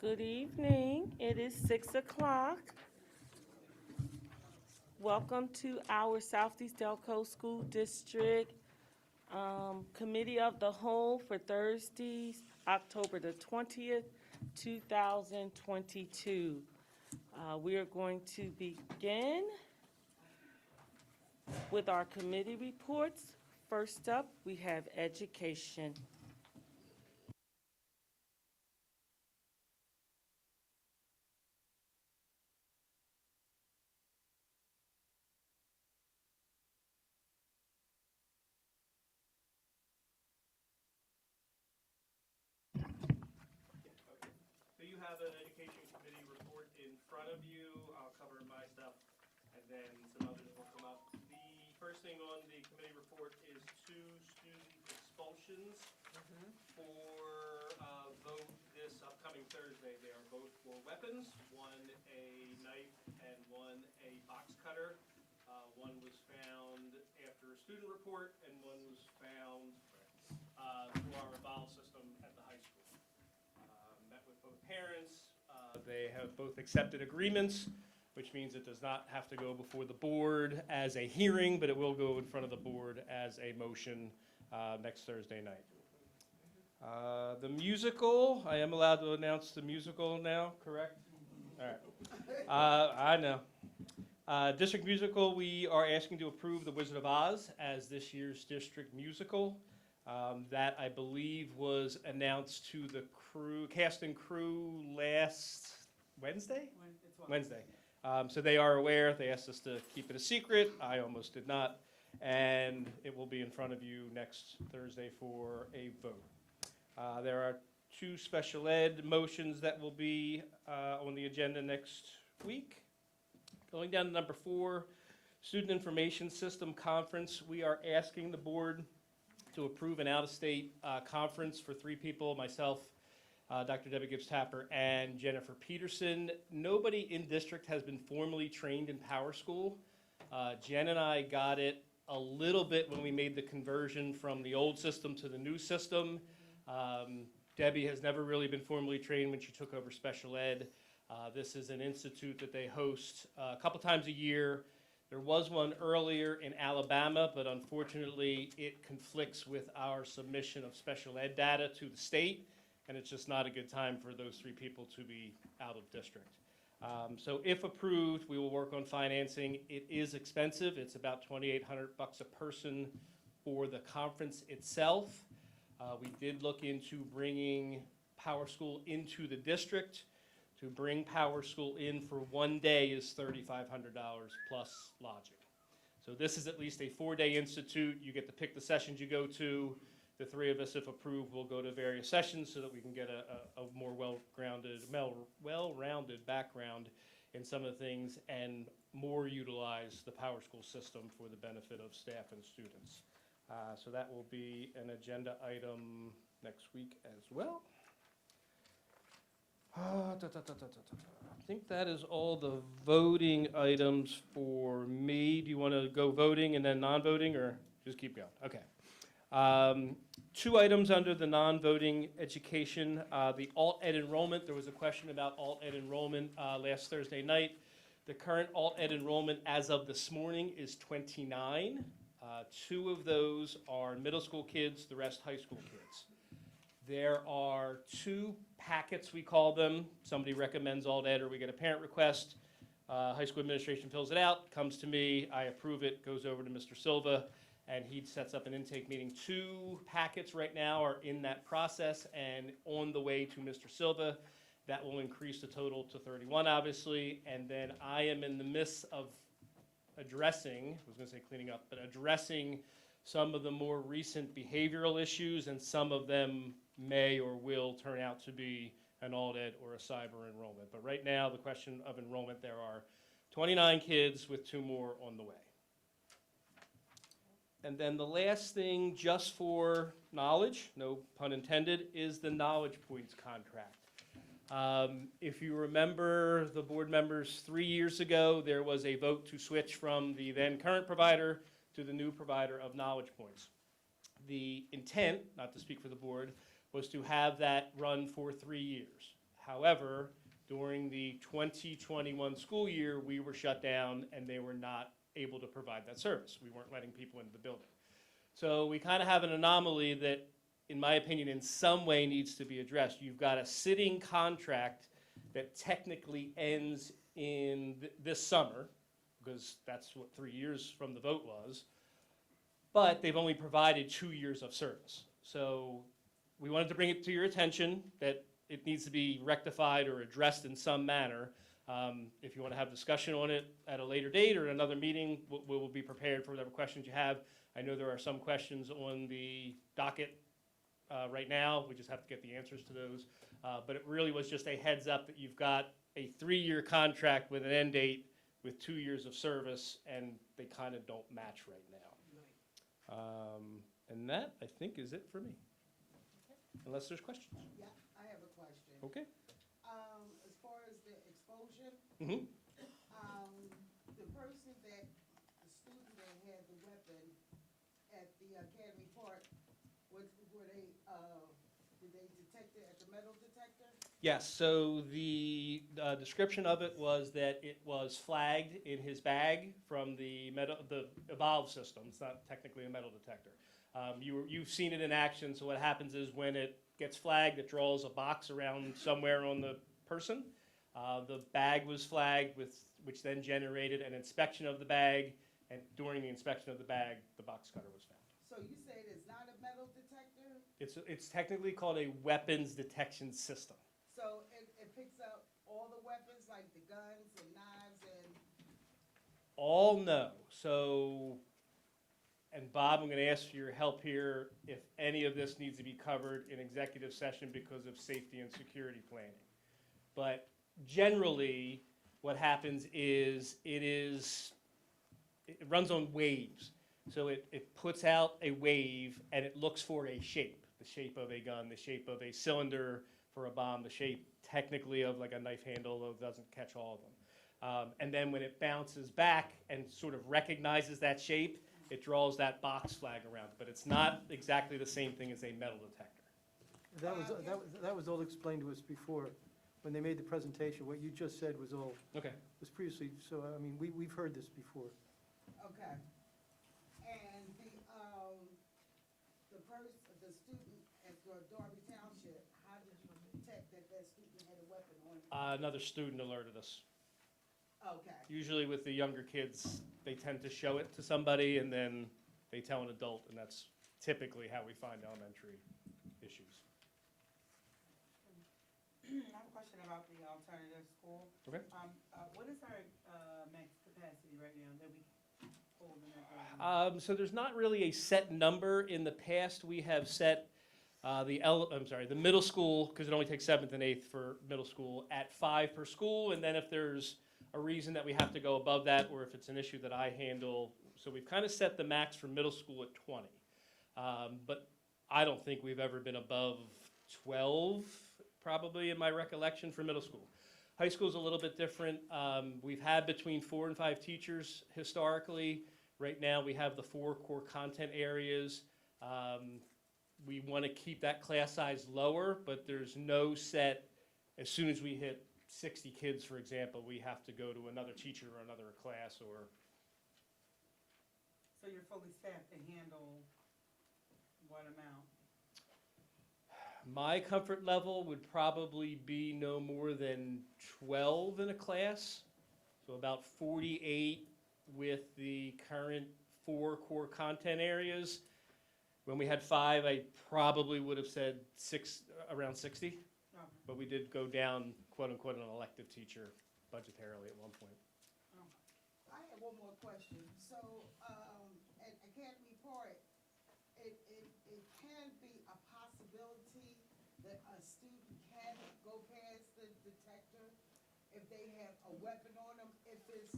Good evening. It is 6 o'clock. Welcome to our Southeast Delco School District Committee of the Whole for Thursday, October the 20th, 2022. We are going to begin with our committee reports. First up, we have education. So you have an education committee report in front of you. I'll cover my stuff, and then some others will come up. The first thing on the committee report is 2 student expulsions for vote this upcoming Thursday. They are both for weapons, one a knife and one a box cutter. One was found after a student report, and one was found through our Revolve system at the high school. Met with both parents. They have both accepted agreements, which means it does not have to go before the board as a hearing, but it will go in front of the board as a motion next Thursday night. The musical, I am allowed to announce the musical now, correct? All right. I know. District musical, we are asking to approve The Wizard of Oz as this year's district musical. That, I believe, was announced to the crew, cast and crew last Wednesday? Wednesday. So they are aware. They asked us to keep it a secret. I almost did not. And it will be in front of you next Thursday for a vote. There are 2 special ed motions that will be on the agenda next week. Going down to number 4, Student Information System Conference. We are asking the board to approve an out-of-state conference for 3 people, myself, Dr. Debbie Gibbs-Tapper, and Jennifer Peterson. Nobody in district has been formally trained in PowerSchool. Jen and I got it a little bit when we made the conversion from the old system to the new system. Debbie has never really been formally trained when she took over special ed. This is an institute that they host a couple times a year. There was one earlier in Alabama, but unfortunately it conflicts with our submission of special ed data to the state, and it's just not a good time for those 3 people to be out of district. So if approved, we will work on financing. It is expensive. It's about $2,800 a person for the conference itself. We did look into bringing PowerSchool into the district. To bring PowerSchool in for 1 day is $3,500 plus lodging. So this is at least a 4-day institute. You get to pick the sessions you go to. The 3 of us, if approved, will go to various sessions so that we can get a more well-rounded background in some of the things and more utilize the PowerSchool system for the benefit of staff and students. So that will be an agenda item next week as well. I think that is all the voting items for me. Do you want to go voting and then non-voting, or just keep going? Okay. 2 items under the non-voting education. The alt-ed enrollment, there was a question about alt-ed enrollment last Thursday night. The current alt-ed enrollment as of this morning is 29. 2 of those are middle school kids, the rest high school kids. There are 2 packets, we call them. Somebody recommends alt-ed or we get a parent request. High school administration fills it out, comes to me, I approve it, goes over to Mr. Silva, and he sets up an intake meeting. 2 packets right now are in that process and on the way to Mr. Silva. That will increase the total to 31, obviously, and then I am in the midst of addressing, I was going to say cleaning up, but addressing some of the more recent behavioral issues, and some of them may or will turn out to be an alt-ed or a cyber enrollment. But right now, the question of enrollment, there are 29 kids with 2 more on the way. And then the last thing, just for knowledge, no pun intended, is the Knowledge Points contract. If you remember, the board members, 3 years ago, there was a vote to switch from the then current provider to the new provider of Knowledge Points. The intent, not to speak for the board, was to have that run for 3 years. However, during the 2021 school year, we were shut down and they were not able to provide that service. We weren't letting people into the building. So we kind of have an anomaly that, in my opinion, in some way needs to be addressed. You've got a sitting contract that technically ends in this summer, because that's what 3 years from the vote was, but they've only provided 2 years of service. So we wanted to bring it to your attention that it needs to be rectified or addressed in some manner. If you want to have discussion on it at a later date or another meeting, we will be prepared for whatever questions you have. I know there are some questions on the docket right now. We just have to get the answers to those. But it really was just a heads up that you've got a 3-year contract with an end date with 2 years of service, and they kind of don't match right now. And that, I think, is it for me. Unless there's questions. Yeah, I have a question. Okay. As far as the exposure, Mm-hmm. the person that, the student that had the weapon at the Academy Park, were they, did they detect it at the metal detector? Yes, so the description of it was that it was flagged in his bag from the Evolve system. It's not technically a metal detector. You've seen it in action, so what happens is when it gets flagged, it draws a box around somewhere on the person. The bag was flagged, which then generated an inspection of the bag, and during the inspection of the bag, the box cutter was found. So you said it's not a metal detector? It's technically called a weapons detection system. So it picks up all the weapons, like the guns and knives and, All no. So, and Bob, I'm going to ask for your help here if any of this needs to be covered in executive session because of safety and security planning. But generally, what happens is it runs on waves. So it puts out a wave and it looks for a shape, the shape of a gun, the shape of a cylinder for a bomb, the shape technically of like a knife handle, though it doesn't catch all of them. And then when it bounces back and sort of recognizes that shape, it draws that box flag around. But it's not exactly the same thing as a metal detector. That was all explained to us before, when they made the presentation. What you just said was Okay. previously, so, I mean, we've heard this before. okay. And the student at Darby Township, how did you detect that student had a weapon on him? Another student alerted us. Okay, Usually with the younger kids, they tend to show it to somebody and then they tell an adult, and that's typically how we find elementary issues. I have a question about the alternative school. Okay. What is our max capacity right now that we hold in that building? So there's not really a set number. In the past, we have set the middle school, because it only takes 7th and 8th for middle school, at 5 per school. And then if there's a reason that we have to go above that, or if it's an issue that I handle, so we've kind of set the max for middle school at 20. But I don't think we've ever been above 12, probably in my recollection, for middle school. High school's a little bit different. We've had between 4 and 5 teachers historically. Right now, we have the 4 core content areas. We want to keep that class size lower, but there's no set, as soon as we hit 60 kids, for example, we have to go to another teacher or another class or. So you're fully staffed to handle what amount? My comfort level would probably be no more than 12 in a class, so about 48 with the current 4 core content areas. When we had 5, I probably would have said around 60, No. but we did go down, quote unquote, an elective teacher budgetarily at one point. I have one more question. So, at Academy Park, it can be a possibility that a student can go past the detector if they have a weapon on them, if it's,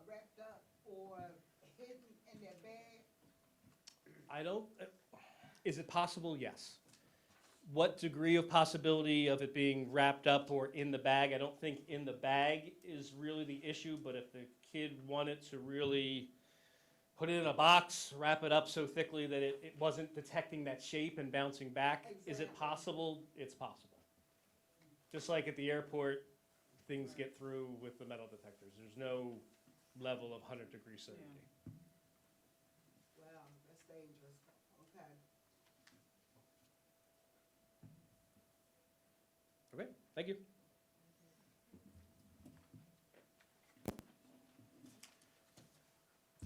wrapped up or hidden in their bag? Is it possible? Yes. What degree of possibility of it being wrapped up or in the bag? I don't think in the bag is really the issue, but if the kid wanted to really put it in a box, wrap it up so thickly that it wasn't detecting that shape and bouncing back, is it Exactly. possible? It's possible. just like at the airport, things get through with the metal detectors. There's no level of 100-degree certainty. Wow, that's dangerous. Okay. Okay, thank you.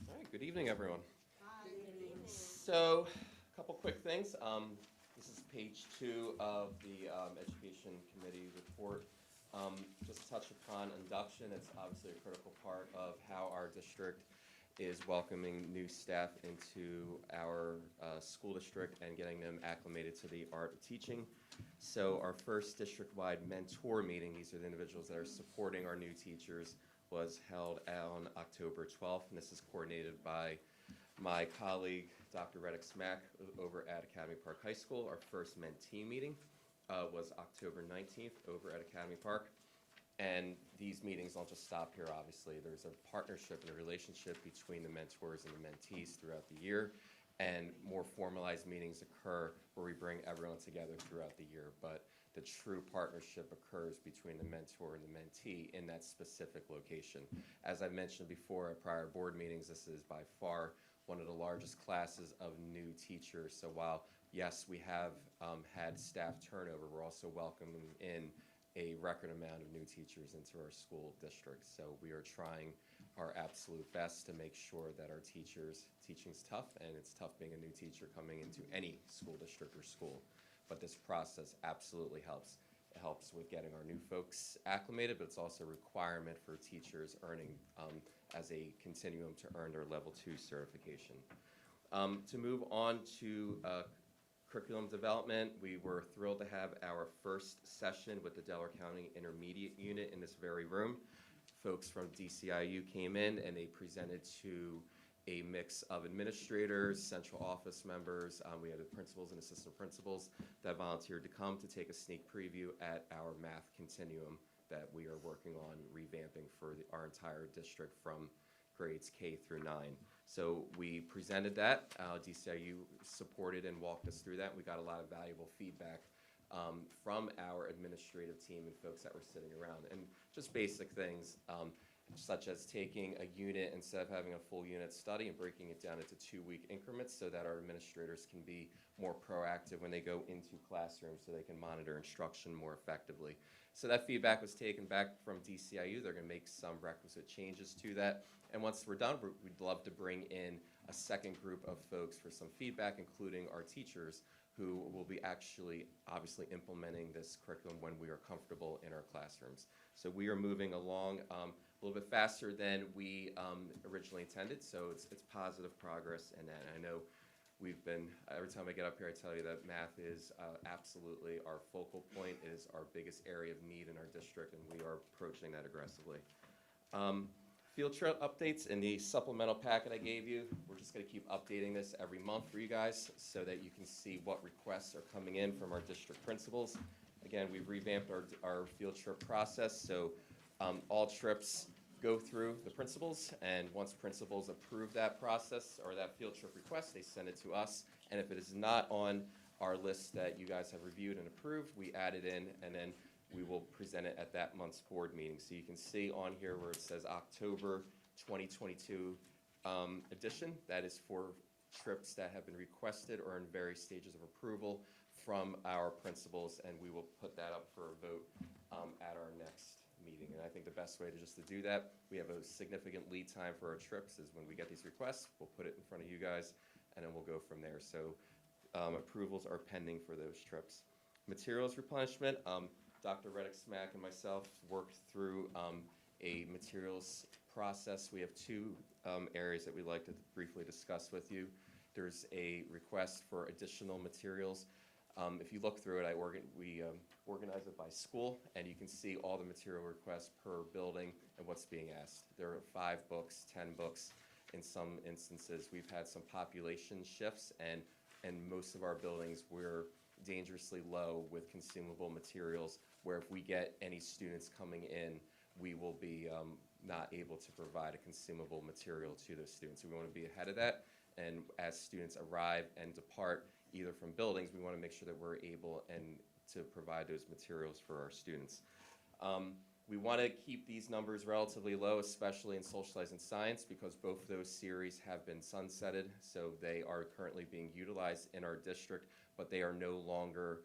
All right, good evening, everyone. Hi. So, a couple quick things. This is page 2 of the Education Committee report. Just touch upon induction. It's obviously a critical part of how our district is welcoming new staff into our school district and getting them acclimated to the art of teaching. So our first district-wide mentor meeting, these are the individuals that are supporting our new teachers, was held on October 12th, and this is coordinated by my colleague, Dr. Reddick Smack, over at Academy Park High School. Our first mentee meeting was October 19th over at Academy Park. And these meetings don't just stop here, obviously. There's a partnership and a relationship between the mentors and the mentees throughout the year. And more formalized meetings occur where we bring everyone together throughout the year. But the true partnership occurs between the mentor and the mentee in that specific location. As I mentioned before at prior board meetings, this is by far one of the largest classes of new teachers. So while, yes, we have had staff turnover, we're also welcoming in a record amount of new teachers into our school district. So we are trying our absolute best to make sure that our teaching's tough, and it's tough being a new teacher coming into any school district or school. But this process absolutely helps. It helps with getting our new folks acclimated, but it's also a requirement for teachers earning as a continuum to earn their level 2 certification. To move on to curriculum development, we were thrilled to have our first session with the Delaware County Intermediate Unit in this very room. Folks from DCIU came in and they presented to a mix of administrators, central office members. We had the principals and assistant principals that volunteered to come to take a sneak preview at our math continuum that we are working on revamping for our entire district from grades K through 9. So we presented that. DCIU supported and walked us through that. We got a lot of valuable feedback from our administrative team and folks that were sitting around. And just basic things, such as taking a unit instead of having a full unit study and breaking it down into 2-week increments so that our administrators can be more proactive when they go into classrooms so they can monitor instruction more effectively. So that feedback was taken back from DCIU. They're going to make some requisite changes to that. And once we're done, we'd love to bring in a second group of folks for some feedback, including our teachers, who will be actually obviously implementing this curriculum when we are comfortable in our classrooms. So we are moving along a little bit faster than we originally intended, so it's positive progress. And I know we've been, every time I get up here, I tell you that math is absolutely our focal point. It is our biggest area of need in our district, and we are approaching that aggressively. Field trip updates in the supplemental packet I gave you. We're just going to keep updating this every month for you guys so that you can see what requests are coming in from our district principals. Again, we've revamped our field trip process, so all trips go through the principals, and once principals approve that process or that field trip request, they send it to us. And if it is not on our list that you guys have reviewed and approved, we add it in, and then we will present it at that month's board meeting. So you can see on here where it says October 2022 edition. That is for trips that have been requested or in various stages of approval from our principals, and we will put that up for a vote at our next meeting. And I think the best way to do that, we have a significant lead time for our trips, is when we get these requests, we'll put it in front of you guys, and then we'll go from there. So approvals are pending for those trips. Materials replenishment. Dr. Reddick Smack and myself worked through a materials process. We have 2 areas that we'd like to briefly discuss with you. There's a request for additional materials. If you look through it, we organize it by school, and you can see all the material requests per building and what's being asked. There are 5 books, 10 books. In some instances, we've had some population shifts, and most of our buildings we're dangerously low with consumable materials, where if we get any students coming in, we will be not able to provide a consumable material to those students. So we want to be ahead of that, and as students arrive and depart either from buildings, we want to make sure that we're able and to provide those materials for our students. We want to keep these numbers relatively low, especially in socializing science, because both of those series have been sunsetted, so they are currently being utilized in our district, but they are no longer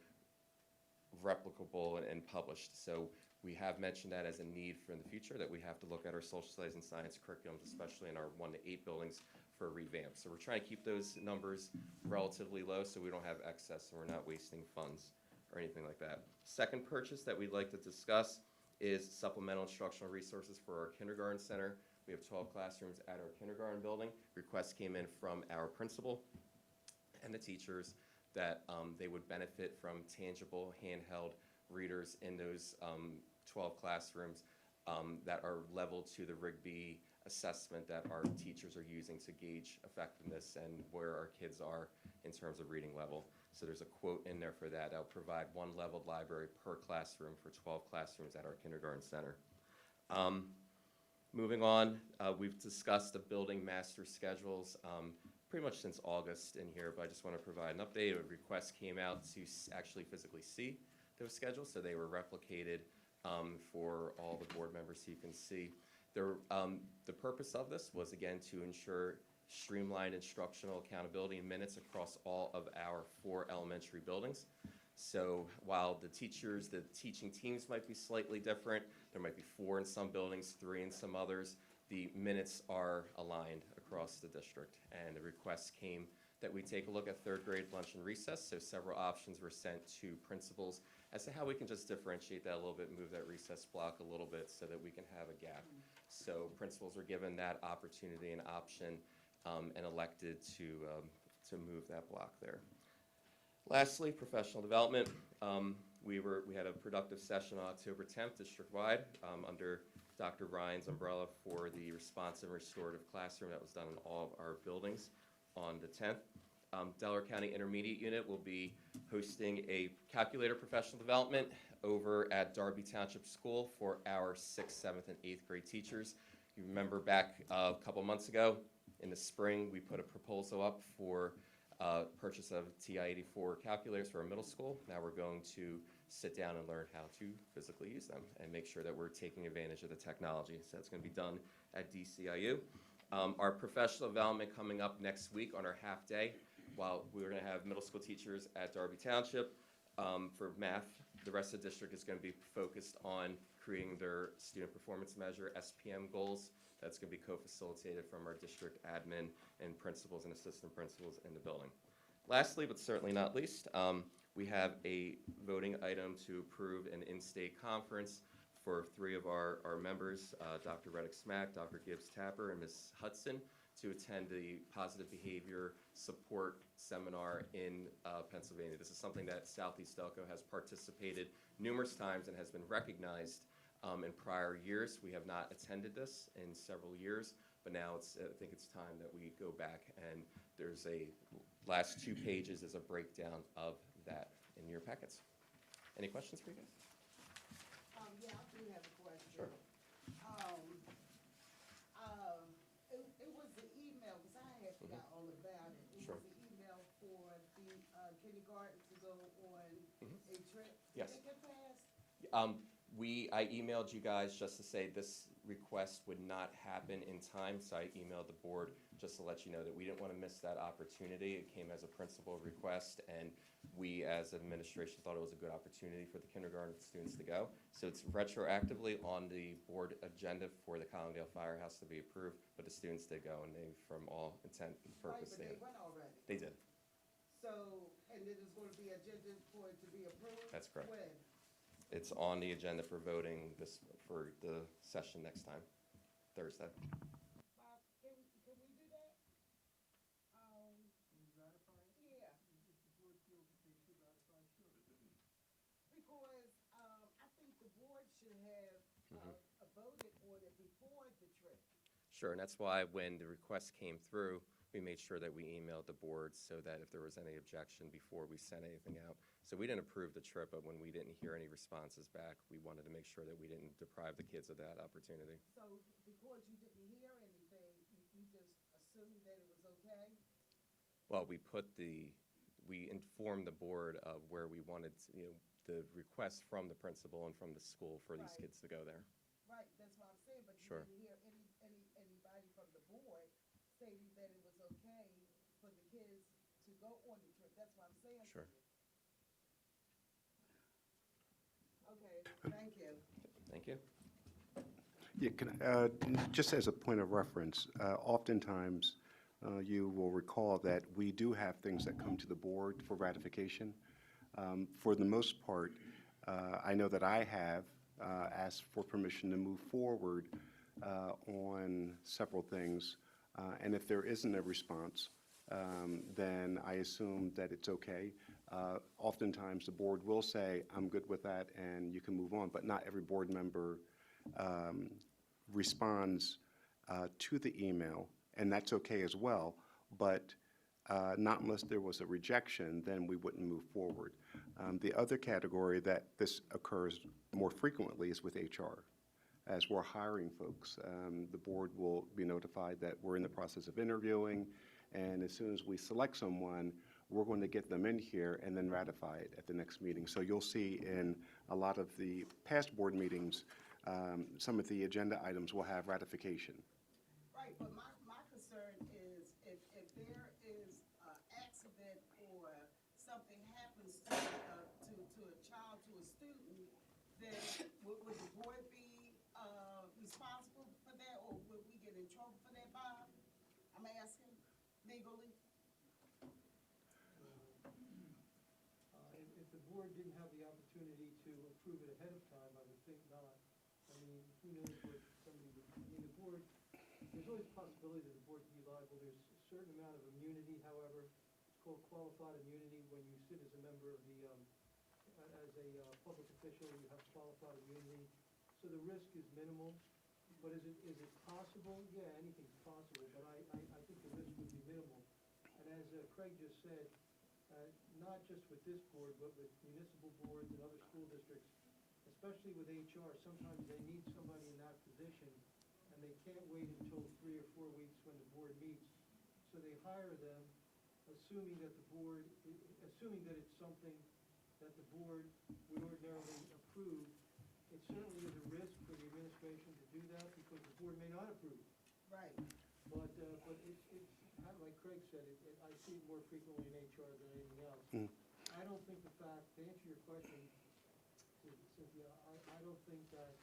replicable and published. So we have mentioned that as a need for in the future, that we have to look at our socializing science curriculums, especially in our 1 to 8 buildings, for a revamp. So we're trying to keep those numbers relatively low so we don't have excess and we're not wasting funds or anything like that. Second purchase that we'd like to discuss is supplemental instructional resources for our kindergarten center. We have 12 classrooms at our kindergarten building. Requests came in from our principal and the teachers that they would benefit from tangible handheld readers in those 12 classrooms that are level to the Rigby assessment that our teachers are using to gauge effectiveness and where our kids are in terms of reading level. So there's a quote in there for that. That'll provide 1 leveled library per classroom for 12 classrooms at our kindergarten center. Moving on, we've discussed the building master schedules pretty much since August in here, but I just want to provide an update. A request came out to actually physically see those schedules, so they were replicated for all the board members so you can see. The purpose of this was, again, to ensure streamlined instructional accountability and minutes across all of our 4 elementary buildings. So while the teaching teams might be slightly different, there might be 4 in some buildings, 3 in some others, the minutes are aligned across the district. And the request came that we take a look at 3rd grade lunch and recess, so several options were sent to principals as to how we can just differentiate that a little bit, move that recess block a little bit so that we can have a gap. So principals are given that opportunity and option and elected to move that block there. Lastly, professional development. We had a productive session on October 10th, district-wide, under Dr. Ryan's umbrella for the responsive and restorative classroom that was done in all of our buildings on the 10th. Delaware County Intermediate Unit will be hosting a calculator professional development over at Darby Township School for our 6th, 7th, and 8th grade teachers. You remember back a couple months ago in the spring, we put a proposal up for purchase of TI-84 calculators for our middle school. Now we're going to sit down and learn how to physically use them and make sure that we're taking advantage of the technology. So that's going to be done at DCIU. Our professional development coming up next week on our half day. While we're going to have middle school teachers at Darby Township for math, the rest of the district is going to be focused on creating their student performance measure, SPM goals. That's going to be co-facilitated from our district admin and principals and assistant principals in the building. Lastly, but certainly not least, we have a voting item to approve an in-state conference for 3 of our members, Dr. Reddick Smack, Dr. Gibbs Tapper, and Ms. Hudson, to attend the Positive Behavior Support Seminar in Pennsylvania. This is something that Southeast Delco has participated numerous times and has been recognized in prior years. We have not attended this in several years, but now I think it's time that we go back, and there's a last 2 pages is a breakdown of that in your packets. Any questions for you guys? Yeah, I do have a question. Sure. It was the email, because I had forgot all about it. It Sure. was the email for the kindergarten to go on a trip. Yes. Did it get passed? I emailed you guys just to say this request would not happen in time, so I emailed the board just to let you know that we didn't want to miss that opportunity. It came as a principal request, and we as administration thought it was a good opportunity for the kindergarten students to go. So it's retroactively on the board agenda for the Collingdale Firehouse to be approved, but the students did go, and they, from all intent and Right, purpose, but they went already. they did. So, and then there's going to be agenda for it to be approved? That's correct. When? It's on the agenda for voting for the session next time, Thursday. Bob, can we do that? Yeah. Because, I think the board should have, voted on it before the trip. Sure, and that's why when the request came through, we made sure that we emailed the board so that if there was any objection before we sent anything out. So we didn't approve the trip, but when we didn't hear any responses back, we wanted to make sure that we didn't deprive the kids of that opportunity. So because you didn't hear anything, you just assumed that it was okay? Well, we put the we informed the board of where we wanted, the request from the principal and from the school for these Right. kids to go there. Right, that's what I'm saying, but you Sure. didn't hear anybody from the board stating that it was okay for the kids to go on the trip. That's what I'm saying. to Sure. you. Okay, thank you. Thank you. Yeah, just as a point of reference, oftentimes, you will recall that we do have things that come to the board for ratification. For the most part, I know that I have asked for permission to move forward on several things, and if there isn't a response, then I assume that it's okay. Oftentimes, the board will say, I'm good with that, and you can move on, but not every board member responds to the email, and that's okay as well, but not unless there was a rejection, then we wouldn't move forward. The other category that this occurs more frequently is with HR. As we're hiring folks, the board will be notified that we're in the process of interviewing, and as soon as we select someone, we're going to get them in here and then ratify it at the next meeting. So you'll see in a lot of the past board meetings, some of the agenda items will have ratification. Right, but my concern is if there is an accident or something happens to a child, to a student, then would the board be responsible for that, or would we get in trouble for that, Bob? I'm asking legally. If the board didn't have the opportunity to approve it ahead of time, I would think not. I mean, who knows what somebody would, I mean, the board, there's always a possibility that the board can be liable. There's a certain amount of immunity, however, it's called qualified immunity when you sit as a member of the, as a public official, you have qualified immunity. So the risk is minimal, but is it possible? Yeah, anything's possible, but I think the risk would be minimal. And as Craig just said, not just with this board, but with municipal boards and other school districts, especially with HR, sometimes they need somebody in that position, and they can't wait until 3 or 4 weeks when the board meets. So they hire them, assuming that it's something that the board would ordinarily approve. It certainly is a risk for the administration to do that, because the board may not approve. Right. But it's, like Craig said, I see it more frequently in HR than anything else. Mm. I don't think the fact, to answer your question, Cynthia, I don't think that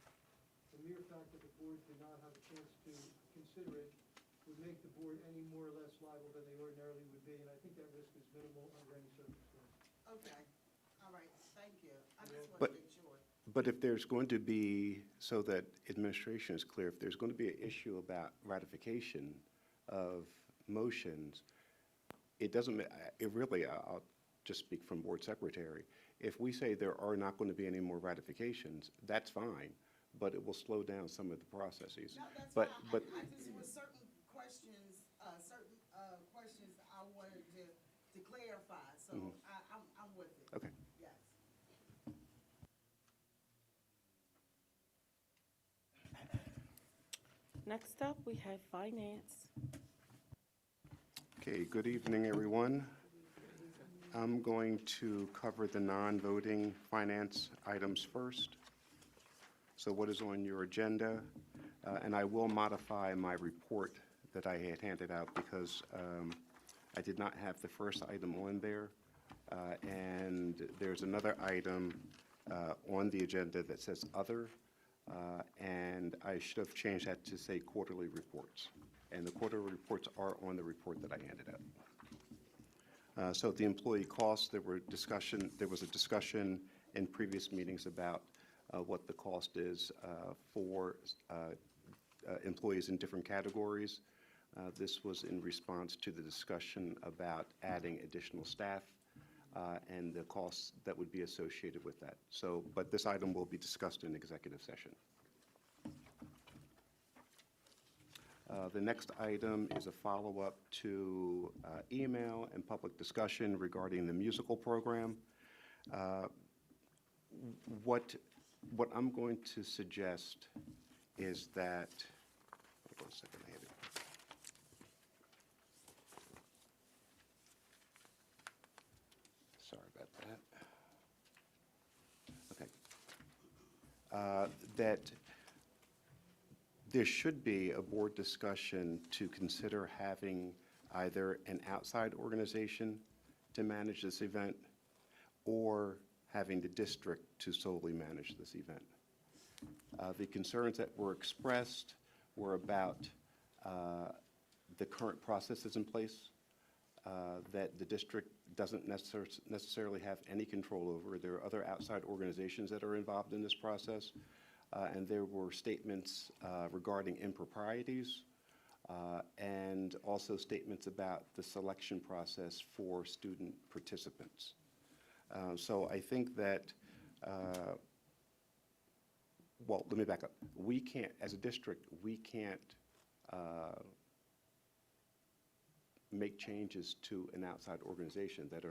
the mere fact that the board did not have a chance to consider it would make the board any more or less liable than they ordinarily would be, and I think that risk is minimal under any circumstance. Okay, all right, thank you. I just want But- to make sure. But if there's going to be, so that administration is clear, if there's going to be an issue about ratification of motions, it doesn't, it really, I'll just speak from board secretary, if we say there are not going to be any more ratifications, that's fine, but it will slow down some of the processes. No, that's But, fine. but, I just was certain questions I wanted to clarify, so I'm with it. okay. Yes. Next up, we have finance. Okay, good evening, everyone. I'm going to cover the non-voting finance items first. So what is on your agenda? And I will modify my report that I had handed out because I did not have the first item on there. And there's another item on the agenda that says other, and I should have changed that to say quarterly reports. And the quarterly reports are on the report that I handed out. So the employee costs, there was a discussion in previous meetings about what the cost is for employees in different categories. This was in response to the discussion about adding additional staff and the costs that would be associated with that. So, but this item will be discussed in executive session. The next item is a follow-up to email and public discussion regarding the musical program. What I'm going to suggest is that, hold on a second, I had it. sorry about that. Okay. That there should be a board discussion to consider having either an outside organization to manage this event or having the district to solely manage this event. The concerns that were expressed were about the current processes in place that the district doesn't necessarily have any control over. There are other outside organizations that are involved in this process, and there were statements regarding improprieties and also statements about the selection process for student participants. So I think that, well, let me back up. We can't, as a district, we can't make changes to an outside organization that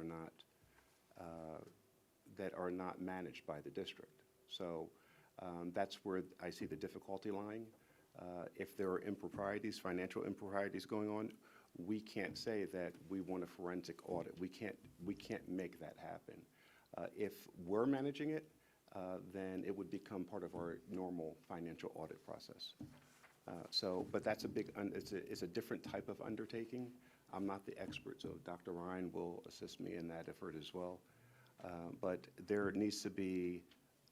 are not managed by the district. So that's where I see the difficulty lying. If there are improprieties, financial improprieties going on, we can't say that we want a forensic audit. We can't make that happen. If we're managing it, then it would become part of our normal financial audit process. But that's it's a different type of undertaking. I'm not the expert, so Dr. Ryan will assist me in that effort as well. But there needs to be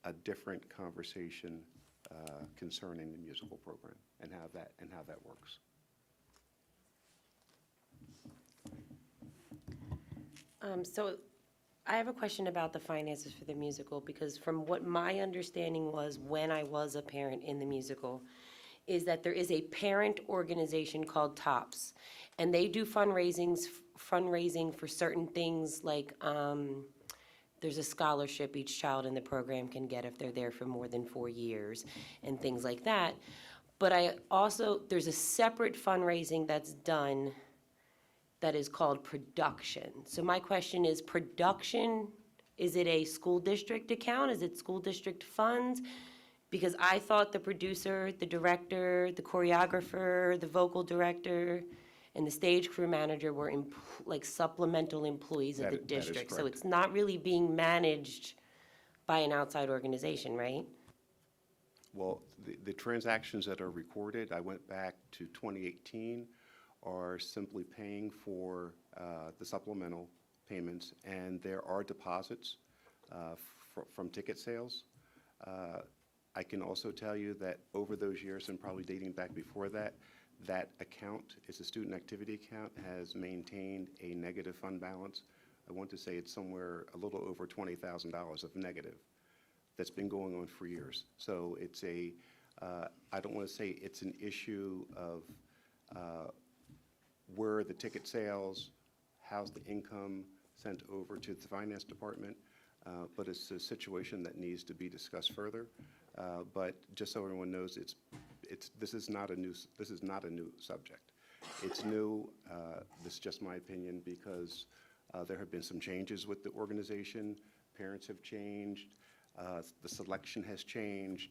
a different conversation concerning the musical program and how that works. So I have a question about the finances for the musical, because from what my understanding was when I was a parent in the musical, is that there is a parent organization called TOPS, and they do fundraising for certain things like there's a scholarship each child in the program can get if they're there for more than 4 years and things like that. But there's a separate fundraising that's done that is called production. So my question is, production, is it a school district account? Is it school district funds? Because I thought the producer, the director, the choreographer, the vocal director, and the stage crew manager were like supplemental employees of the That is district. So correct. it's not really being managed by an outside organization, right? Well, the transactions that are recorded, I went back to 2018, are simply paying for the supplemental payments, and there are deposits from ticket sales. I can also tell you that over those years, and probably dating back before that, that account, it's a student activity account, has maintained a negative fund balance. I want to say it's somewhere a little over $20,000 of negative that's been going on for years. So it's I don't want to say it's an issue of where the ticket sales, how's the income sent over to the finance department, but it's a situation that needs to be discussed further. But just so everyone knows, this is not a new subject. It's new. This is just my opinion because there have been some changes with the organization. Parents have changed. The selection has changed,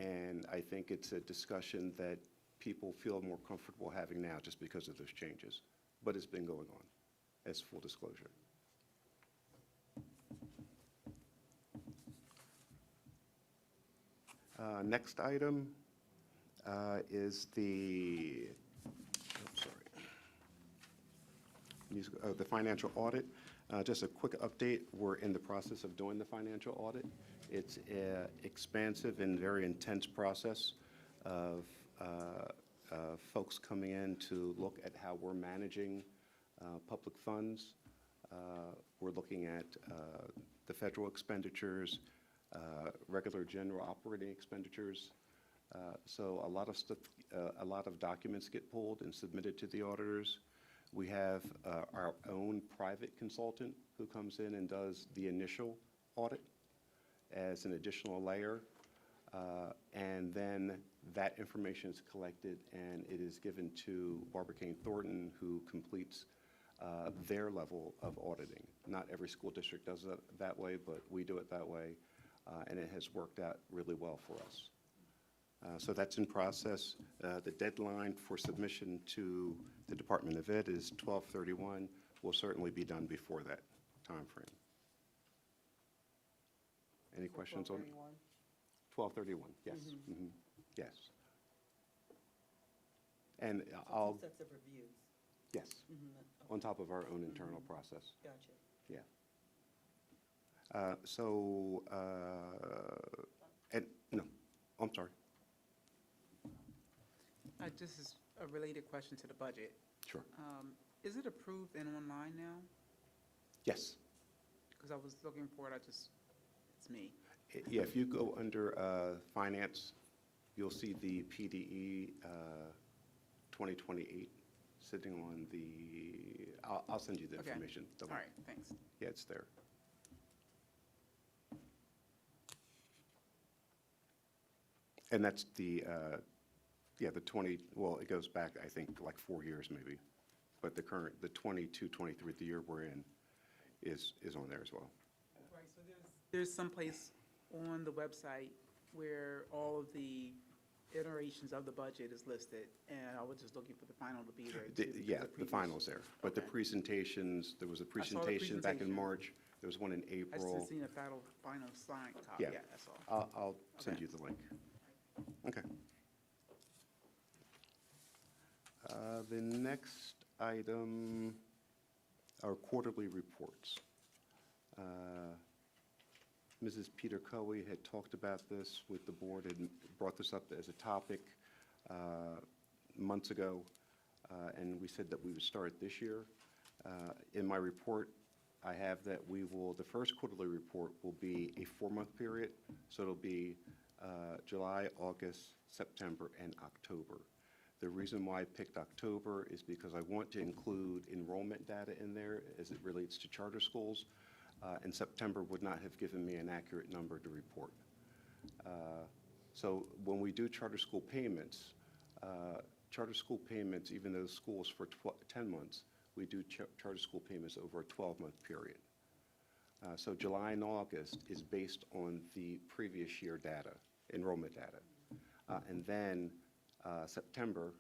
and I think it's a discussion that people feel more comfortable having now just because of those changes. But it's been going on, as full disclosure. Next item is the financial audit. Just a quick update, we're in the process of doing the financial audit. It's an expansive and very intense process of folks coming in to look at how we're managing public funds. We're looking at the federal expenditures, regular general operating expenditures. So a lot of stuff, a lot of documents get pulled and submitted to the auditors. We have our own private consultant who comes in and does the initial audit as an additional layer. And then that information is collected and it is given to Barbara Kane Thornton, who completes their level of auditing. Not every school district does it that way, but we do it that way. And it has worked out really well for us. So that's in process. The deadline for submission to the Department of Ed is 12/31. We'll certainly be done before that timeframe. Any questions on? 1231, yes. Mhm, yes. And I'll, Sets of reviews. yes, on top of our own internal process. Gotcha. Yeah. And, no, I'm sorry. This is a related question to the budget. Sure. Is it approved and online now? Yes. Because I was looking for it, it's me. Yeah, if you go under Finance, you'll see the PDE 2028 sitting on the, I'll send you the Okay. information. the All link. right, thanks. Yeah, it's there. And that's the 20, well, it goes back, I think, like 4 years maybe. But the 22, 23, the year we're in, is on there as well. Right, so there's some place on the website where all of the iterations of the budget is listed, and I was just looking for the final to be there too. because Yeah, the previous- final's there. But the Okay. presentations, there was a the presentation back in presentation. March. There was one in I just April. didn't see a final sign copy, Yeah. yeah, that's all. I'll send Okay. you the link. Okay. The next item are quarterly reports. Mrs. Peter Coe had talked about this with the board and brought this up as a topic months ago, and we said that we would start this year. In my report, I have that the first quarterly report will be a 4-month period, so it'll be July, August, September, and October. The reason why I picked October is because I want to include enrollment data in there as it relates to charter schools, and September would not have given me an accurate number to report. So when we do charter school payments, even though schools for 10 months, we do charter school payments over a 12-month period. So July and August is based on the previous year data, enrollment data. And then September,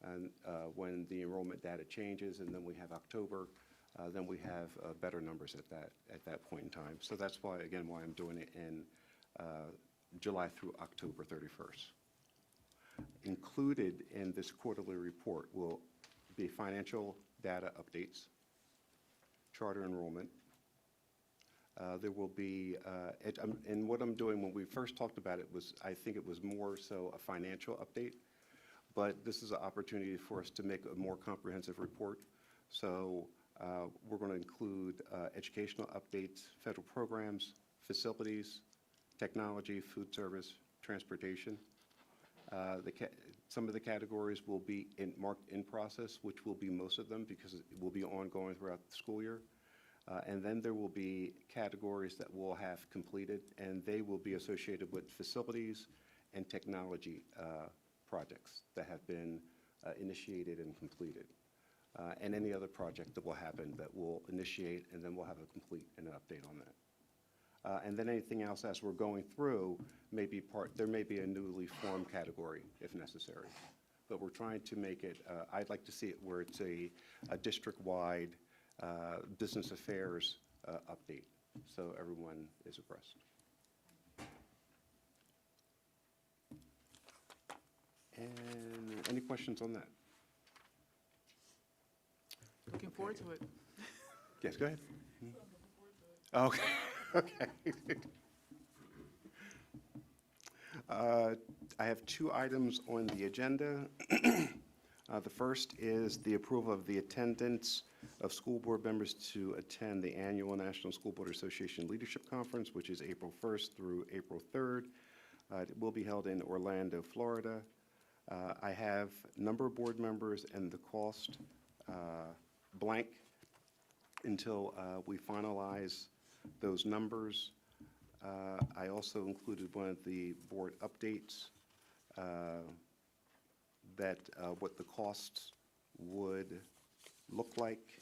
and when the enrollment data changes, and then we have October, then we have better numbers at that point in time. So that's why, again, why I'm doing it in July through October 31st. Included in this quarterly report will be financial data updates, charter enrollment. There will be, and what I'm doing, when we first talked about it, I think it was more so a financial update, but this is an opportunity for us to make a more comprehensive report. So we're going to include educational updates, federal programs, facilities, technology, food service, transportation. Some of the categories will be marked in process, which will be most of them because it will be ongoing throughout the school year. And then there will be categories that we'll have completed, and they will be associated with facilities and technology projects that have been initiated and completed. And any other project that will happen that we'll initiate, and then we'll have a complete and an update on that. And then anything else as we're going through there may be a newly formed category if necessary. But we're trying to make it, I'd like to see it where it's a district-wide business affairs update, so everyone is abreast. And any questions on that? Looking forward to it. Yes, go ahead. Okay, okay. I have 2 items on the agenda. The first is the approval of the attendance of school board members to attend the annual National School Board Association Leadership Conference, which is April 1st through April 3rd. It will be held in Orlando, Florida. I have number of board members and the cost blank until we finalize those numbers. I also included one of the board updates that what the costs would look like.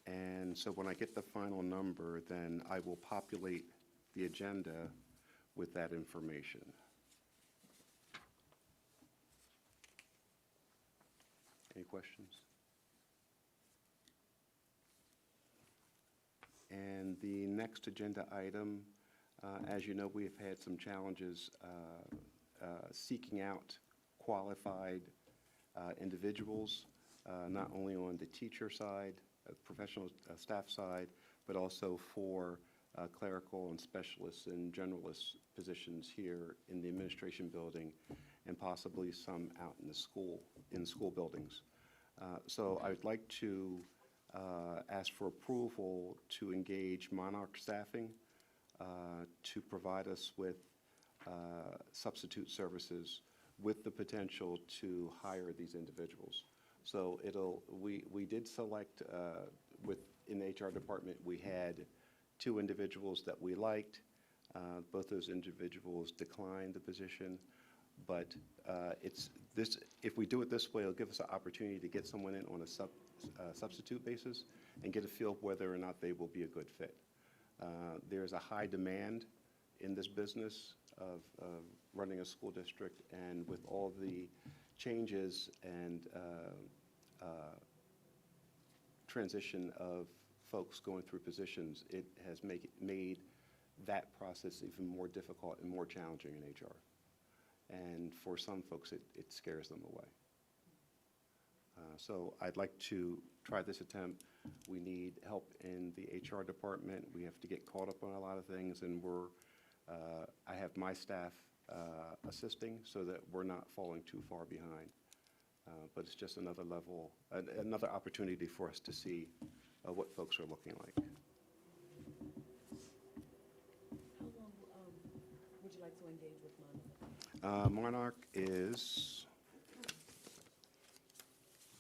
And so when I get the final number, then I will populate the agenda with that information. Any questions? And the next agenda item, as you know, we have had some challenges seeking out qualified individuals, not only on the teacher side, professional staff side, but also for clerical and specialists and generalist positions here in the administration building, and possibly some out in the school buildings. So I would like to ask for approval to engage Monarch Staffing to provide us with substitute services with the potential to hire these individuals. So we did select, in the HR department, we had 2 individuals that we liked. Both those individuals declined the position, but if we do it this way, it'll give us an opportunity to get someone in on a substitute basis and get a feel of whether or not they will be a good fit. There's a high demand in this business of running a school district, and with all the changes and transition of folks going through positions, it has made that process even more difficult and more challenging in HR. And for some folks, it scares them away. So I'd like to try this attempt. We need help in the HR department. We have to get caught up on a lot of things, and I have my staff assisting so that we're not falling too far behind. But it's just another level, another opportunity for us to see what folks are looking like. How long would you like to engage with Monarch? Monarch is,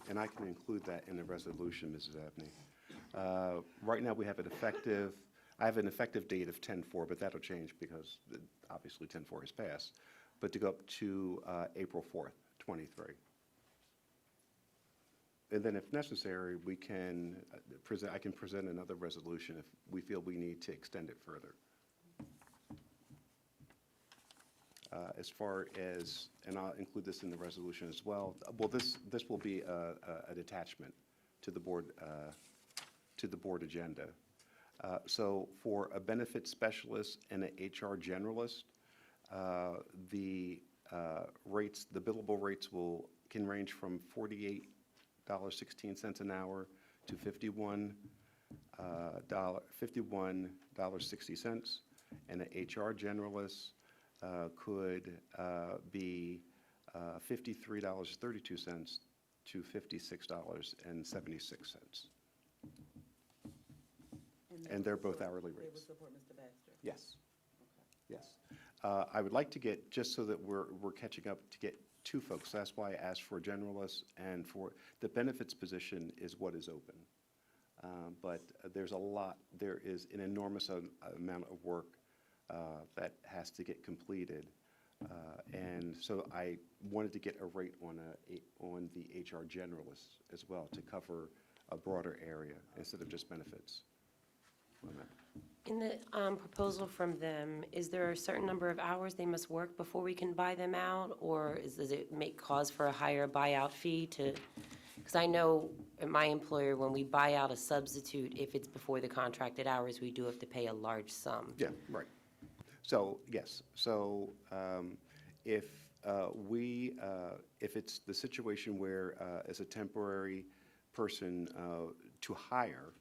and I can include that in the resolution, Mrs. Abney. Right now, we have I have an effective date of 10/4, but that'll change because obviously 10/4 has passed, but to go up to April 4th, 23. And then if necessary, we can I can present another resolution if we feel we need to extend it further. As far as, and I'll include this in the resolution as well, well, this will be an attachment to the board agenda. So for a benefit specialist and an HR generalist, the billable rates can range from $48.16 an hour to $51.60, and an HR generalist could be $53.32 to $56.76. And they're both hourly They would rates. support Mr. Baxter? Yes. Yes. I would like to get, just so that we're catching up, to get 2 folks. That's why I asked for a generalist, and for the benefits position is what is open. But there is an enormous amount of work that has to get completed. And so I wanted to get a rate on the HR generalist as well, to cover a broader area instead of just benefits. In the proposal from them, is there a certain number of hours they must work before we can buy them out? Or does it make cause for a higher buyout fee to, because I know at my employer, when we buy out a substitute, if it's before the contracted hours, we do have to pay a large sum. Yeah, right. So, yes, so if it's the situation where as a temporary person to hire,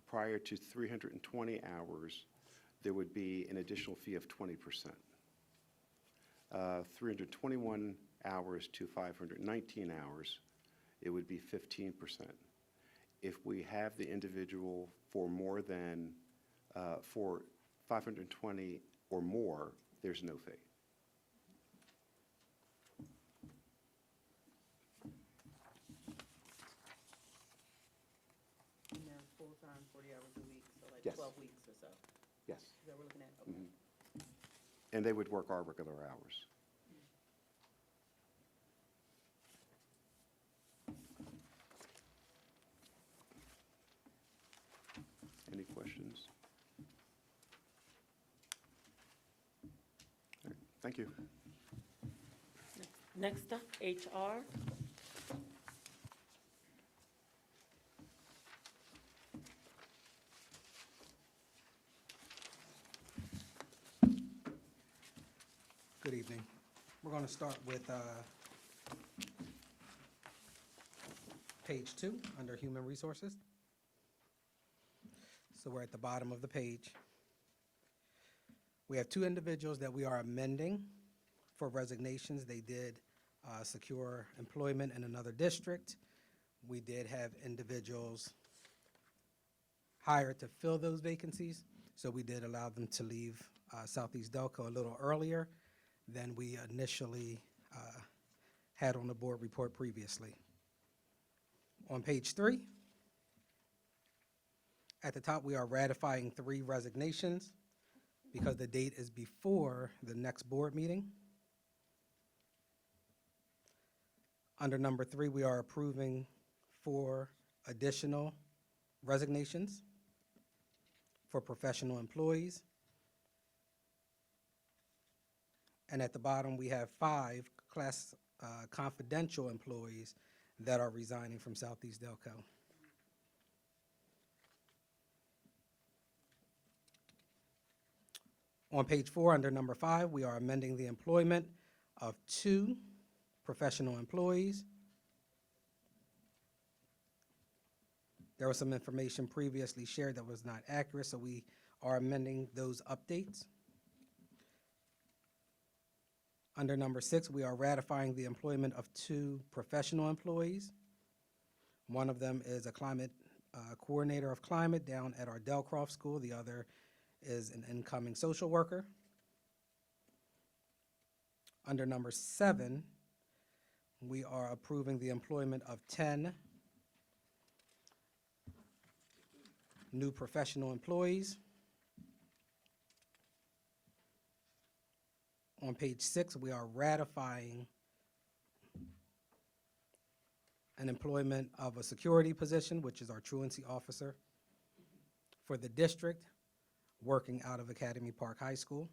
prior to 320 hours, there would be an additional fee of 20%. 321 hours to 519 hours, it would be 15%. If we have the individual for more than, for 520 or more, there's no fee. And they're full-time, 40 hours a week, so like Yes. 12 weeks or so. Yes. Is that what we're looking at? Okay. Mhm. And they would work our regular hours. Any questions? All right, thank you. Next up, HR. Good evening. We're going to start with page 2, under Human Resources. So we're at the bottom of the page. We have 2 individuals that we are amending for resignations. They did secure employment in another district. We did have individuals hired to fill those vacancies, so we did allow them to leave Southeast Delco a little earlier than we initially had on the board report previously. On page 3, at the top, we are ratifying 3 resignations because the date is before the next board meeting. Under number 3, we are approving 4 additional resignations for professional employees. And at the bottom, we have 5 class confidential employees that are resigning from Southeast Delco. On page 4, under number 5, we are amending the employment of 2 professional employees. There was some information previously shared that was not accurate, so we are amending those updates. Under number 6, we are ratifying the employment of 2 professional employees. One of them is a climate coordinator of climate down at our Delcroft School. The other is an incoming social worker. Under number 7, we are approving the employment of 10 new professional employees. On page 6, we are ratifying an employment of a security position, which is our truancy officer for the district, working out of Academy Park High School.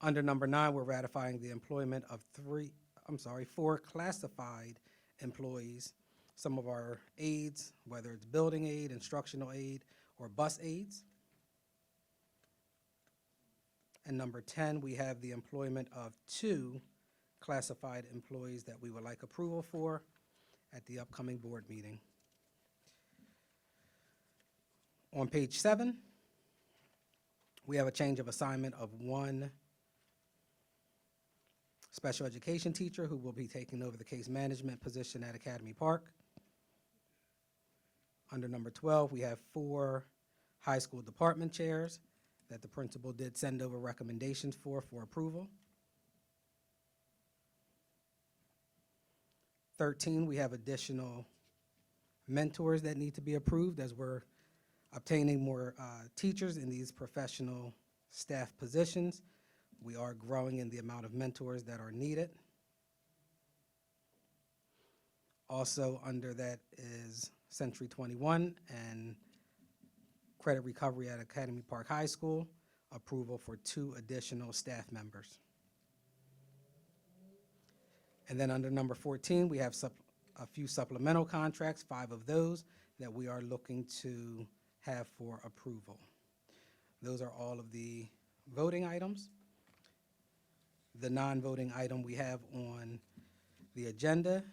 Under number 9, we're ratifying the employment of 4 classified employees, some of our aides, whether it's building aid, instructional aid, or bus aides. And number 10, we have the employment of 2 classified employees that we would like approval for at the upcoming board meeting. On page 7, we have a change of assignment of 1 special education teacher who will be taking over the case management position at Academy Park. Under number 12, we have 4 high school department chairs that the principal did send over recommendations for approval. 13, we have additional mentors that need to be approved as we're obtaining more teachers in these professional staff positions. We are growing in the amount of mentors that are needed. Also under that is Century 21 and credit recovery at Academy Park High School, approval for 2 additional staff members. And then under number 14, we have a few supplemental contracts, 5 of those that we are looking to have for approval. Those are all of the voting items. The non-voting item we have on the agenda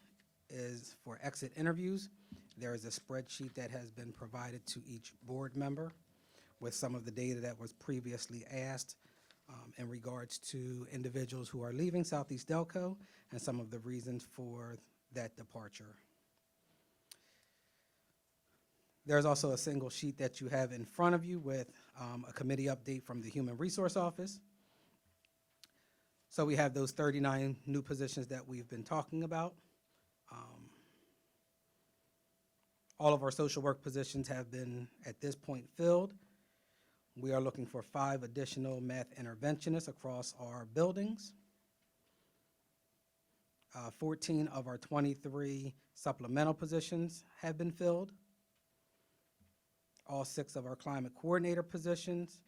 is for exit interviews. There is a spreadsheet that has been provided to each board member with some of the data that was previously asked in regards to individuals who are leaving Southeast Delco and some of the reasons for that departure. There's also a single sheet that you have in front of you with a committee update from the Human Resource Office. So we have those 39 new positions that we've been talking about. All of our social work positions have been, at this point, filled. We are looking for 5 additional math interventionists across our buildings. 14 of our 23 supplemental positions have been filled. All 6 of our climate coordinator positions,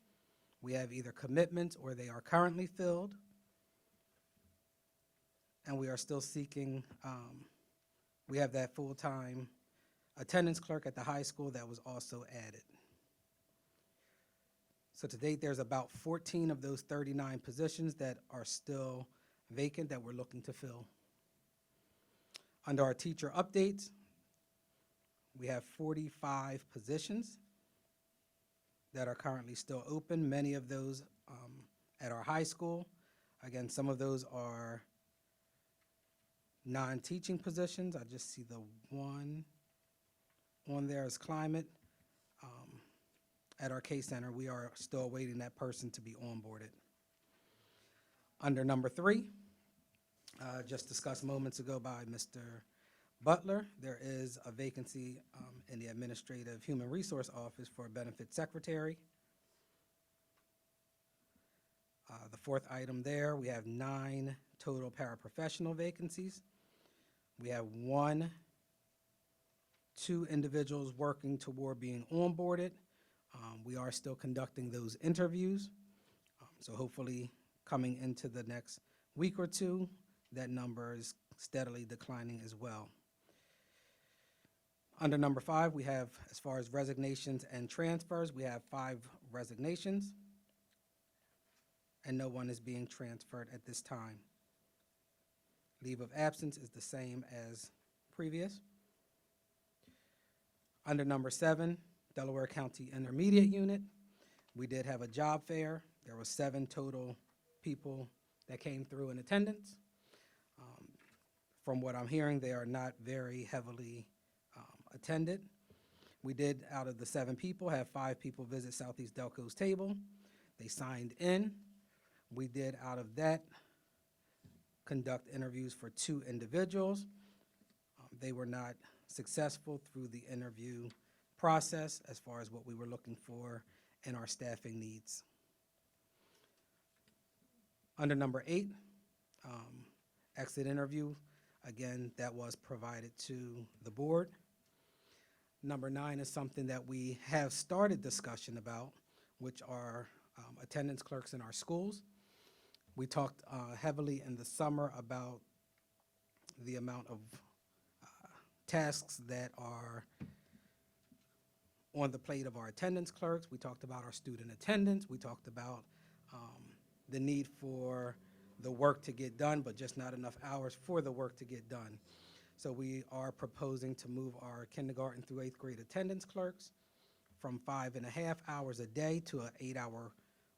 we have either commitments or they are currently filled. And we are still seeking, we have that full-time attendance clerk at the high school that was also added. So to date, there's about 14 of those 39 positions that are still vacant that we're looking to fill. Under our teacher updates, we have 45 positions that are currently still open, many of those at our high school. Again, some of those are non-teaching positions. I just see the one on there is climate. At our case center, we are still awaiting that person to be onboarded. Under number 3, just discussed moments ago by Mr. Butler, there is a vacancy in the Administrative Human Resource Office for a benefits secretary. The 4th item there, we have 9 total paraprofessional vacancies. We have 2 individuals working toward being onboarded. We are still conducting those interviews. So hopefully coming into the next week or 2, that number is steadily declining as well. Under number 5, we have, as far as resignations and transfers, we have 5 resignations, and no one is being transferred at this time. Leave of absence is the same as previous. Under number 7, Delaware County Intermediate Unit, we did have a job fair. There were 7 total people that came through in attendance. From what I'm hearing, they are not very heavily attended. We did, out of the 7 people, have 5 people visit Southeast Delco's table. They signed in. We did, out of that, conduct interviews for 2 individuals. They were not successful through the interview process as far as what we were looking for in our staffing needs. Under number 8, exit interview, again, that was provided to the board. Number 9 is something that we have started discussion about, which are attendance clerks in our schools. We talked heavily in the summer about the amount of tasks that are on the plate of our attendance clerks. We talked about our student attendance. We talked about the need for the work to get done, but just not enough hours for the work to get done. So we are proposing to move our kindergarten through 8th grade attendance clerks from 5.5 hours a day to an 8-hour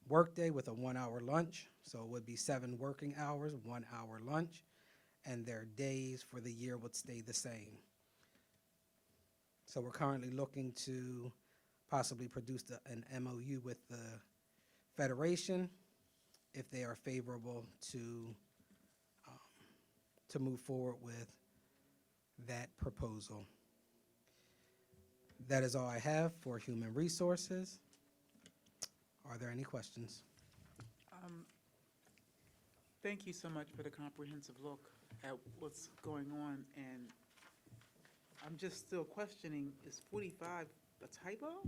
workday with a 1-hour lunch. So it would be 7 working hours, 1 hour lunch, and their days for the year would stay the same. So we're currently looking to possibly produce an MOU with the Federation if they are favorable to move forward with that proposal. That is all I have for human resources. Are there any questions? Thank you so much for the comprehensive look at what's going on, and I'm just still questioning, is 45 a typo?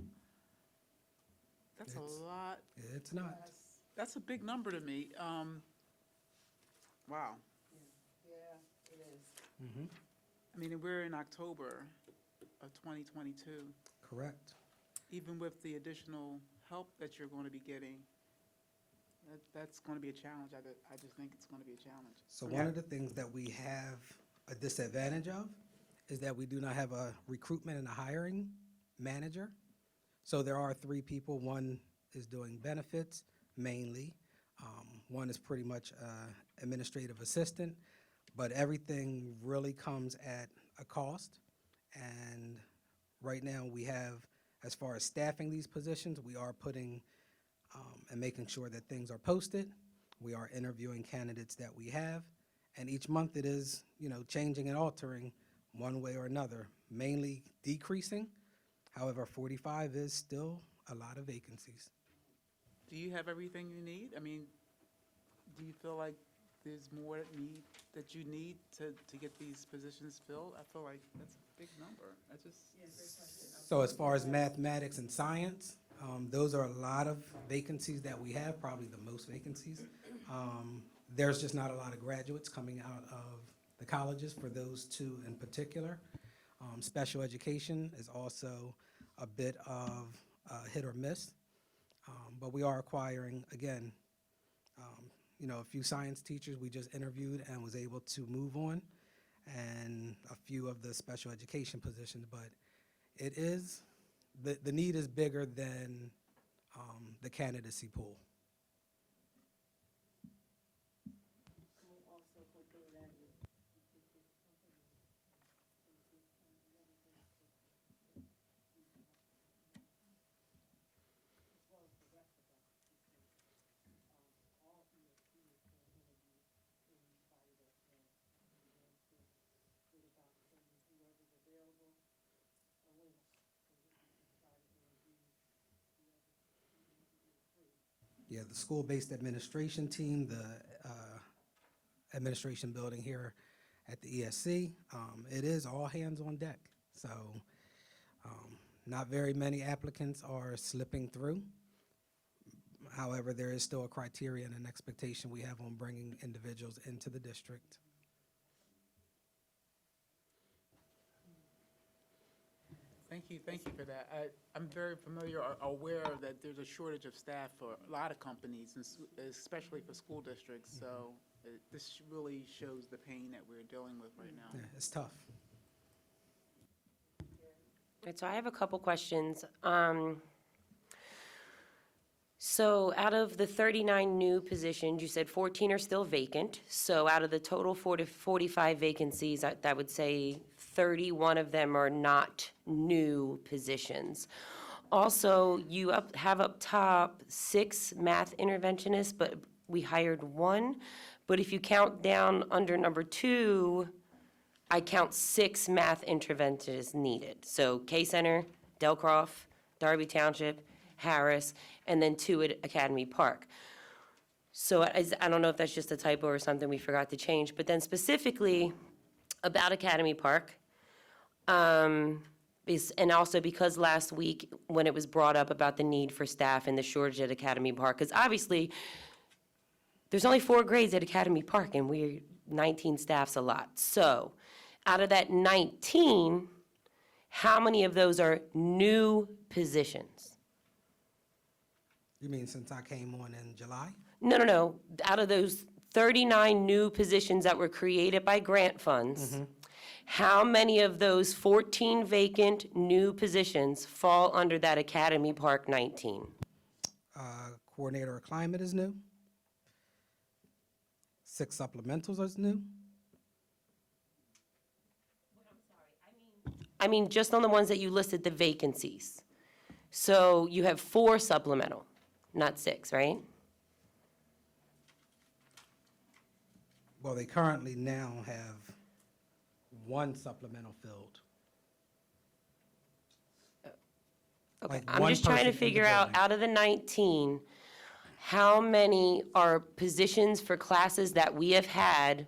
That's a It's- lot, It's not. that's a big number to me. Wow. Yeah, it is. Mhm. I mean, and we're in October of 2022. Correct. Even with the additional help that you're going to be getting, that's going to be a challenge. I just think it's going to be a challenge. So one of the things that we have a disadvantage of is that we do not have a recruitment and a hiring manager. So there are 3 people. One is doing benefits mainly. One is pretty much administrative assistant, but everything really comes at a cost. And right now we have, as far as staffing these positions, we are putting and making sure that things are posted. We are interviewing candidates that we have, and each month it is, changing and altering one way or another, mainly decreasing. However, 45 is still a lot of vacancies. Do you have everything you need? I mean, do you feel like there's more that you need to get these positions filled? I feel like that's a big number. That's just. So as far as mathematics and science, those are a lot of vacancies that we have, probably the most vacancies. There's just not a lot of graduates coming out of the colleges for those 2 in particular. Special education is also a bit of hit or miss. But we are acquiring, again, a few science teachers we just interviewed and was able to move on, and a few of the special education positions. But it is, the need is bigger than the candidacy pool. Yeah, the school-based administration team, the administration building here at the ESC, it is all hands on deck. So not very many applicants are slipping through. However, there is still a criteria and an expectation we have on bringing individuals into the district. Thank you for that. I'm very familiar, aware that there's a shortage of staff for a lot of companies, and especially for school districts, so this really shows the pain that we're dealing with right now. Yeah, it's tough. Right, so I have a couple questions. So out of the 39 new positions, you said 14 are still vacant. So out of the total 45 vacancies, that would say 31 of them are not new positions. Also, you have up top 6 math interventionists, but we hired 1. But if you count down under number 2, I count 6 math interventionists needed. So K-Center, Delcroft, Darby Township, Harris, and then 2 at Academy Park. So I don't know if that's just a typo or something we forgot to change, but then specifically about Academy Park, and also because last week when it was brought up about the need for staff and the shortage at Academy Park, because obviously there's only 4 grades at Academy Park and we're 19 staff's a lot. So out of that 19, how many of those are new positions? You mean since I came on in July? No. Out of those 39 new positions that were created by grant funds, how many of those 14 vacant new positions fall under that Academy Park 19? Coordinator of climate is new. 6 supplementals is new. I mean, just on the ones that you listed, the vacancies. So you have 4 supplemental, not 6, right? Well, they currently now have 1 supplemental filled. Okay, Like I'm one just trying to person in the figure out, building. out of the 19, how many are positions for classes that we have had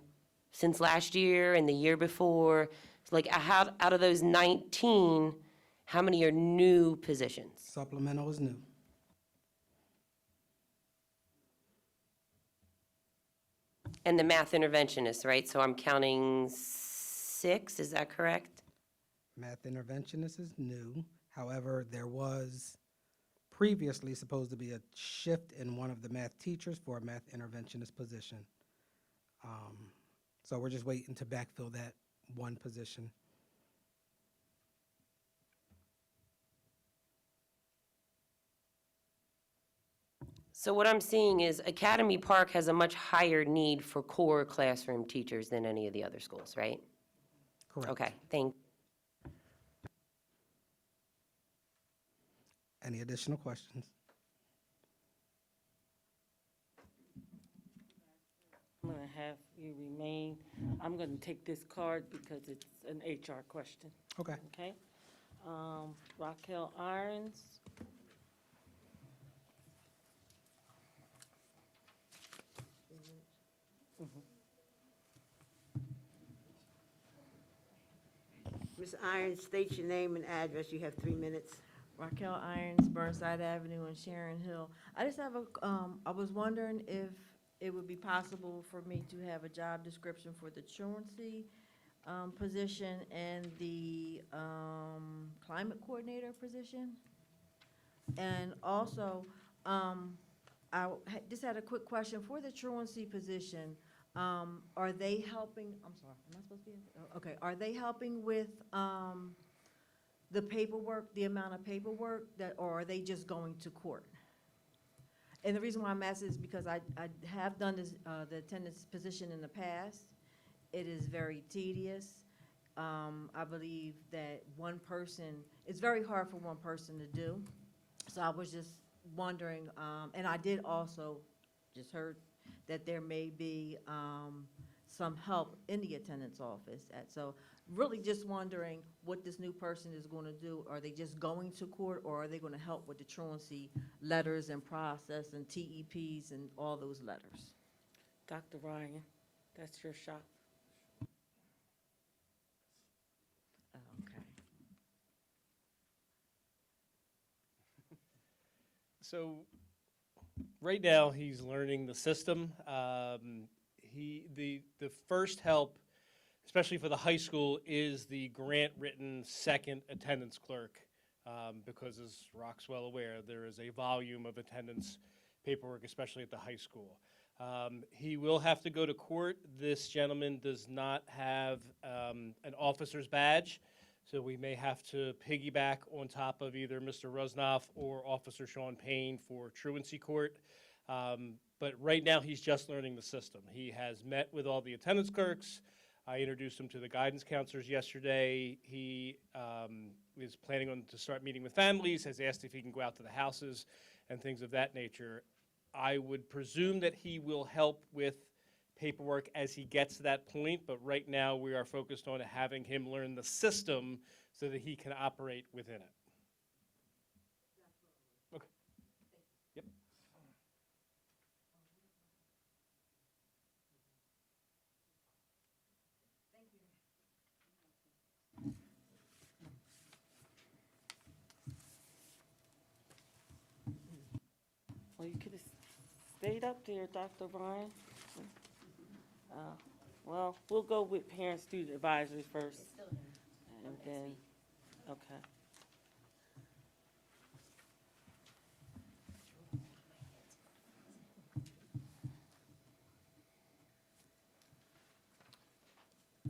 since last year and the year before? Like, out of those 19, how many are new positions? Supplemental is new. And the math interventionist, right? So I'm counting 6, is that correct? Math interventionist is new. However, there was previously supposed to be a shift in one of the math teachers for a math interventionist position. So we're just waiting to backfill that 1 position. So what I'm seeing is Academy Park has a much higher need for core classroom teachers than any of the other schools, right? Correct. Okay, thank. Any additional questions? I'm gonna have you remain. I'm gonna take this card because it's an HR question, Okay. okay? Raquel Irons. Ms. Irons, state your name and address. You have 3 minutes. Raquel Irons, Burnside Avenue and Sharon Hill. I just have I was wondering if it would be possible for me to have a job description for the truancy position and the climate coordinator position. And also, Just had a quick question for the truancy position. Are they helping, I'm sorry, am I supposed to be, okay, are they helping with, the paperwork, the amount of paperwork that, or are they just going to court? And the reason why I'm asking is because I have done this, the attendance position in the past. It is very tedious. I believe that one person, it's very hard for one person to do. So I was just wondering, and I did also, just heard that there may be some help in the attendance office. So really just wondering what this new person is going to do. Are they just going to court, or are they going to help with the truancy letters and process and TEPs and all those letters? Dr. Ryan, that's your shop. Okay. So, right now, he's learning the system. The first help, especially for the high school, is the grant-written second attendance clerk, because as Rock's well aware, there is a volume of attendance paperwork, especially at the high school. He will have to go to court. This gentleman does not have an officer's badge, so we may have to piggyback on top of either Mr. Rusnoff or Officer Sean Payne for truancy court. But right now, he's just learning the system. He has met with all the attendance clerks. I introduced him to the guidance counselors yesterday. He is planning on to start meeting with families, has asked if he can go out to the houses and things of that nature. I would presume that he will help with paperwork as he gets to that point, but right now we are focused on having him learn the system so that he can operate within it. Okay. Yep. Well, you could have stayed up there, Dr. Ryan. Well, we'll go with parent-student advisory first. And then, okay.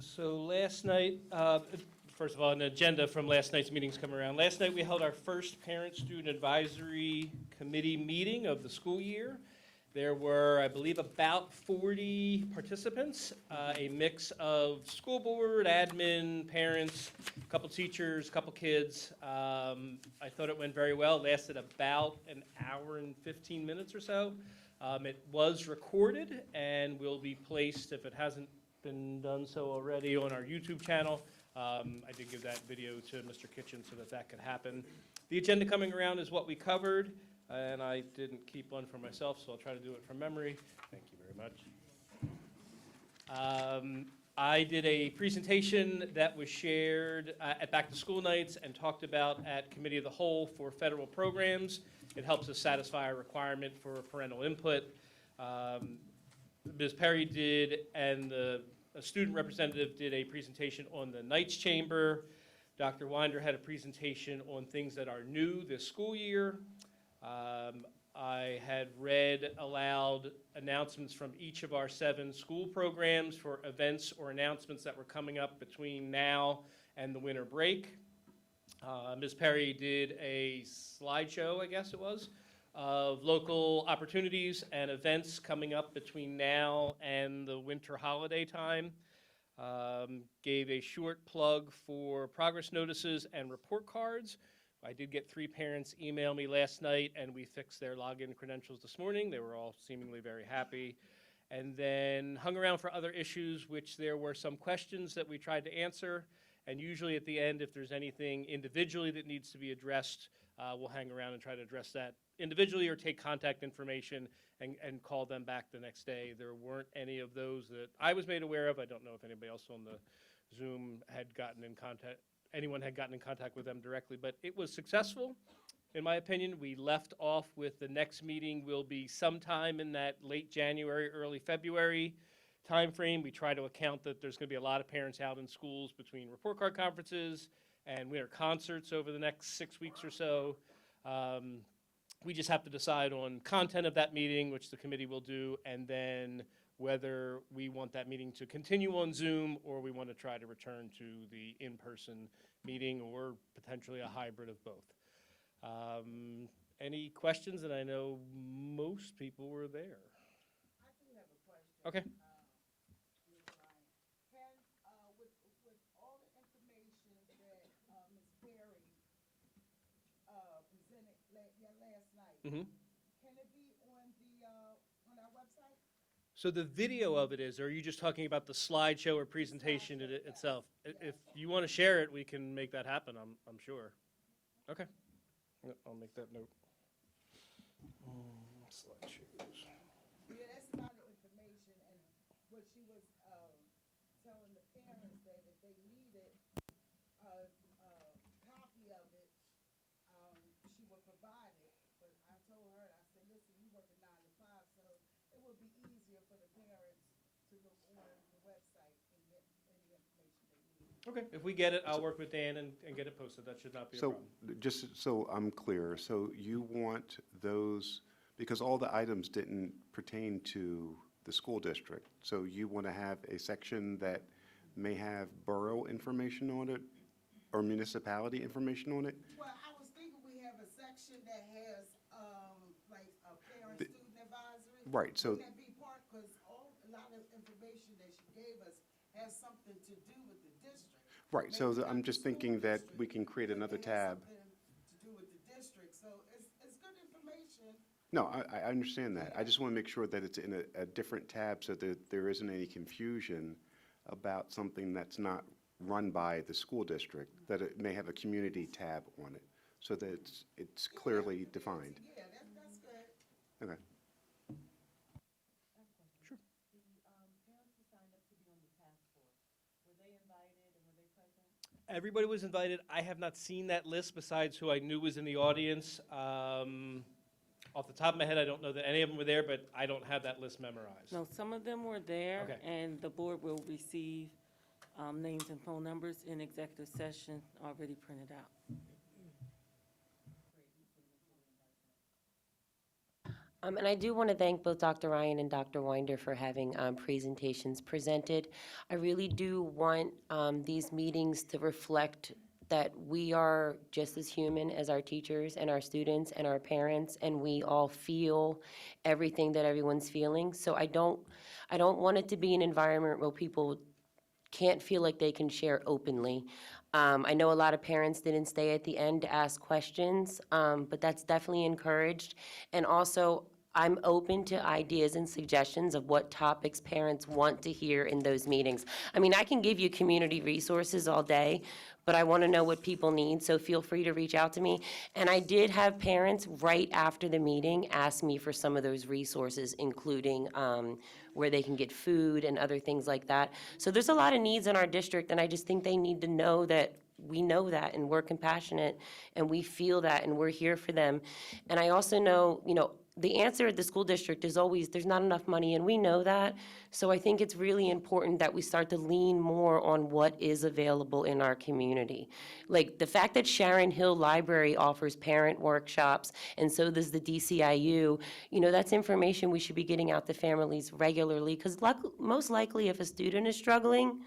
So last night, first of all, an agenda from last night's meetings come around. Last night, we held our first parent-student advisory committee meeting of the school year. There were, I believe, about 40 participants, a mix of school board, admin, parents, a couple teachers, a couple kids. I thought it went very well. It lasted about an hour and 15 minutes or so. It was recorded and will be placed, if it hasn't been done so already, on our YouTube channel. I did give that video to Mr. Kitchen so that that could happen. The agenda coming around is what we covered, and I didn't keep one for myself, so I'll try to do it from memory. Thank you very much. I did a presentation that was shared at Back to School Nights and talked about at Committee of the Whole for federal programs. It helps us satisfy a requirement for parental input. Ms. Perry did, and a student representative did a presentation on the Knights Chamber. Dr. Winder had a presentation on things that are new this school year. I had read aloud announcements from each of our 7 school programs for events or announcements that were coming up between now and the winter break. Ms. Perry did a slideshow, I guess it was, of local opportunities and events coming up between now and the winter holiday time. Gave a short plug for progress notices and report cards. I did get 3 parents email me last night, and we fixed their login credentials this morning. They were all seemingly very happy. And then hung around for other issues, which there were some questions that we tried to answer. And usually at the end, if there's anything individually that needs to be addressed, we'll hang around and try to address that individually or take contact information and call them back the next day. There weren't any of those that I was made aware of. I don't know if anybody else on the Zoom had gotten in contact, anyone had gotten in contact with them directly, but it was successful, in my opinion. We left off with the next meeting will be sometime in that late January, early February timeframe. We try to account that there's going to be a lot of parents out in schools between report card conferences and winter concerts over the next 6 weeks or so. We just have to decide on content of that meeting, which the committee will do, and then whether we want that meeting to continue on Zoom or we want to try to return to the in-person meeting or potentially a hybrid of both. Any questions? And I know most people were there. I do have a question. Okay. Ms. Ryan. Can, with all the information that, Ms. Perry, presented last night, Mhm. can it be on the, on our website? So the video of it is, or are you just talking about the slideshow or presentation itself? If you want to share it, we can make that happen, I'm sure. Okay. Yep, I'll make that note. Slideshows. Yeah, that's a lot of information, and what she was, telling the parents that if they needed a copy of it, she would provide it. But I told her, I said, listen, you work a 9 to 5, so it would be easier for the parents to look on the website and get any information they need. Okay, if we get it, I'll work with Dan and get it posted. That should not be a So, problem. just so I'm clear, so you want those, because all the items didn't pertain to the school district, so you want to have a section that may have borough information on it or municipality information on it? Well, I was thinking we have a section that has, like a parent-student advisory. Right, so, Wouldn't that be part, because a lot of information that she gave us has something to do with the district. right, so Maybe I'm not just the school thinking that district, we can create but another it has tab. something to do with the district, so it's good information. No, I understand that. I just want to make sure that it's in a different tab so that there isn't any confusion about something that's not run by the school district, that it may have a community tab on it, so that it's clearly defined. Yeah, that's good. Okay. Sure. Everybody was invited. I have not seen that list besides who I knew was in the audience. Off the top of my head, I don't know that any of them were there, but I don't have that list memorized. No, some of them were there. Okay. And the board will receive names and phone numbers in executive session already printed out. And I do want to thank both Dr. Ryan and Dr. Winder for having presentations presented. I really do want these meetings to reflect that we are just as human as our teachers and our students and our parents, and we all feel everything that everyone's feeling. So I don't want it to be an environment where people can't feel like they can share openly. I know a lot of parents didn't stay at the end to ask questions, but that's definitely encouraged. And also, I'm open to ideas and suggestions of what topics parents want to hear in those meetings. I mean, I can give you community resources all day, but I want to know what people need, so feel free to reach out to me. And I did have parents right after the meeting ask me for some of those resources, including where they can get food and other things like that. So there's a lot of needs in our district, and I just think they need to know that we know that, and we're compassionate, and we feel that, and we're here for them. And I also know, the answer at the school district is always, there's not enough money, and we know that. So I think it's really important that we start to lean more on what is available in our community. Like, the fact that Sharon Hill Library offers parent workshops, and so does the DCIU, that's information we should be getting out to families regularly, because most likely if a student is struggling,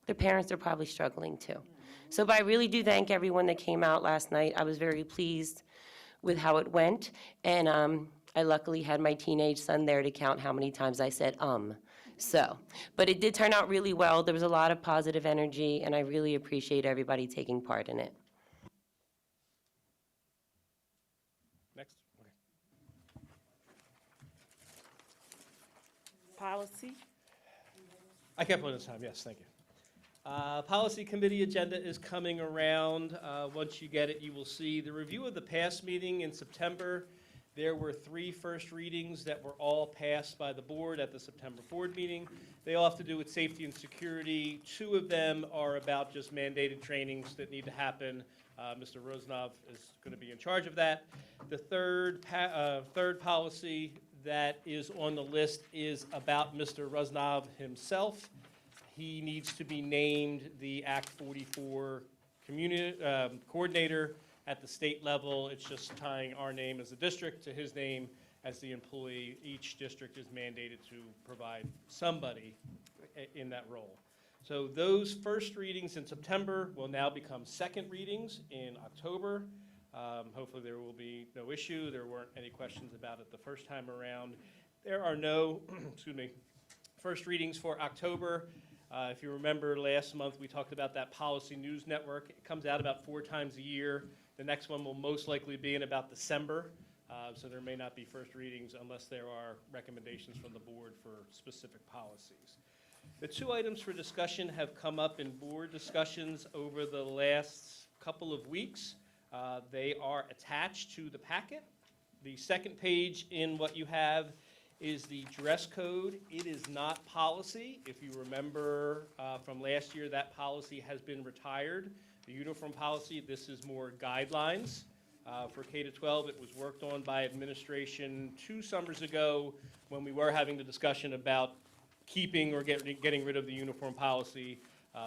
their parents are probably struggling too. So, but I really do thank everyone that came out last night. I was very pleased with how it went, and I luckily had my teenage son there to count how many times I said, So, but it did turn out really well. There was a lot of positive energy, and I really appreciate everybody taking part in it. Next. Okay. Policy? I kept one this time, yes, thank you. Policy committee agenda is coming around. Once you get it, you will see the review of the past meeting in September. There were 3 first readings that were all passed by the board at the September board meeting. They all have to do with safety and security. 2 of them are about just mandated trainings that need to happen. Mr. Rosnov is going to be in charge of that. The third policy that is on the list is about Mr. Rosnov himself. He needs to be named the Act 44 coordinator At the state level, it's just tying our name as a district to his name as the employee. Each district is mandated to provide somebody in that role. So those first readings in September will now become second readings in October. Hopefully there will be no issue. There weren't any questions about it the first time around. There are no, excuse me, first readings for October. If you remember last month, we talked about that policy news network. It comes out about 4 times a year. The next one will most likely be in about December. So there may not be first readings unless there are recommendations from the board for specific policies. The 2 items for discussion have come up in board discussions over the last couple of weeks. They are attached to the packet. The second page in what you have is the dress code. It is not policy. If you remember from last year, that policy has been retired. The uniform policy, this is more guidelines. For K-12, it was worked on by administration 2 summers ago when we were having the discussion about keeping or getting rid of the uniform policy.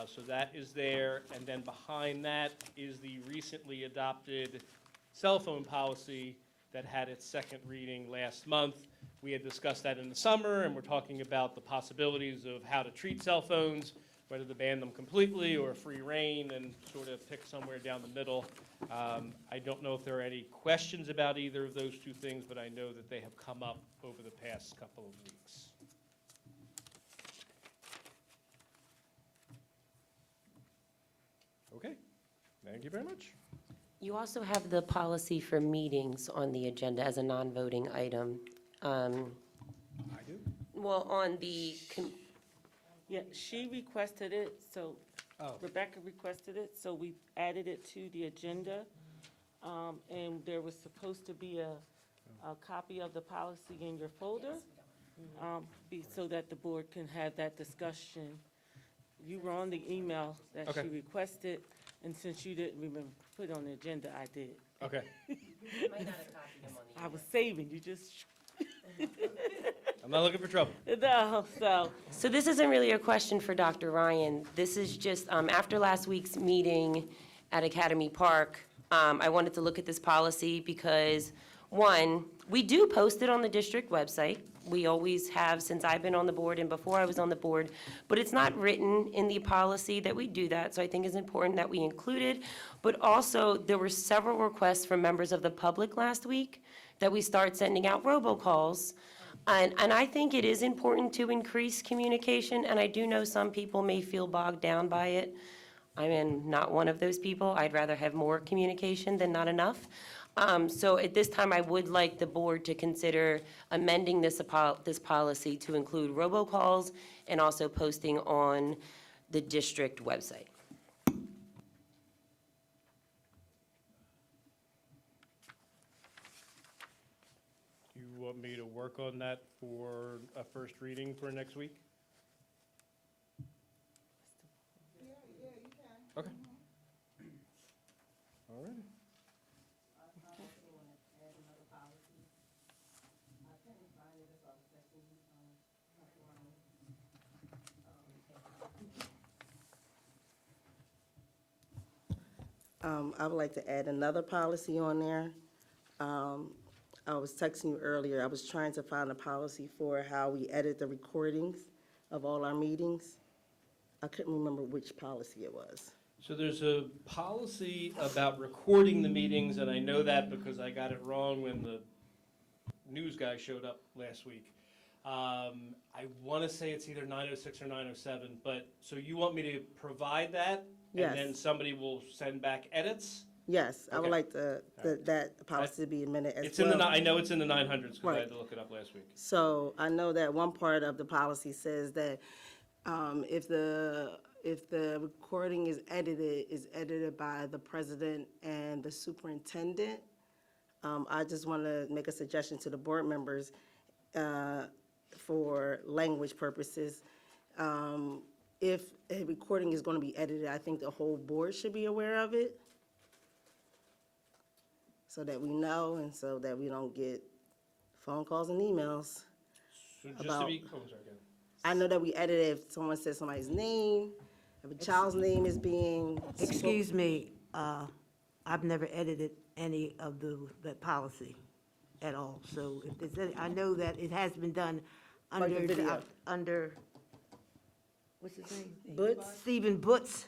So that is there. And then behind that is the recently adopted cell phone policy that had its second reading last month. We had discussed that in the summer, and we're talking about the possibilities of how to treat cell phones, whether to ban them completely or free reign and sort of pick somewhere down the middle. I don't know if there are any questions about either of those 2 things, but I know that they have come up over the past couple of weeks. Okay, thank you very much. You also have the policy for meetings on the agenda as a non-voting item. I do. Well, on the, Yeah, she requested it, so Oh. Rebecca requested it, so we added it to the agenda. And there was supposed to be a copy of the policy in your folder, so that the board can have that discussion. You were on the email that she Okay. requested, and since you didn't remember to put it on the agenda, I did. Okay. I was saving, you just, I'm not looking for trouble. no, so. so this isn't really a question for Dr. Ryan. This is just, after last week's meeting at Academy Park, I wanted to look at this policy because, one, we do post it on the district website. We always have since I've been on the board and before I was on the board, but it's not written in the policy that we do that, so I think it's important that we include it. But also, there were several requests from members of the public last week that we start sending out robocalls. And I think it is important to increase communication, and I do know some people may feel bogged down by it. I am not one of those people. I'd rather have more communication than not enough. So at this time, I would like the board to consider amending this policy to include robocalls and also posting on the district website. You want me to work on that for a first reading for next week? Yeah, you can. Okay. All right. I would like to add another policy on there. I was texting you earlier, I was trying to find a policy for how we edit the recordings of all our meetings. I couldn't remember which policy it was. So there's a policy about recording the meetings, and I know that because I got it wrong when the news guy showed up last week. I want to say it's either 906 or 907, but, so you want me to provide that? Yes. And then somebody will send back edits? Yes, I would Okay. like that policy to be amended as It's in the, well. I know it's in the 900s, because I Right. had to look it up last week. So I know that one part of the policy says that if the recording is edited by the president and the superintendent. I just want to make a suggestion to the board members for language purposes. If a recording is going to be edited, I think the whole board should be aware of it, so that we know and so that we don't get phone calls and emails. So just to About- be, oh, sorry, again. I know that we edit it if someone says somebody's name, if a child's name is being. Excuse me, I've never edited any of that policy at all. So if there's any, I know that it has been done Like the under, video. under, what's his name? Butts? Stephen Butts,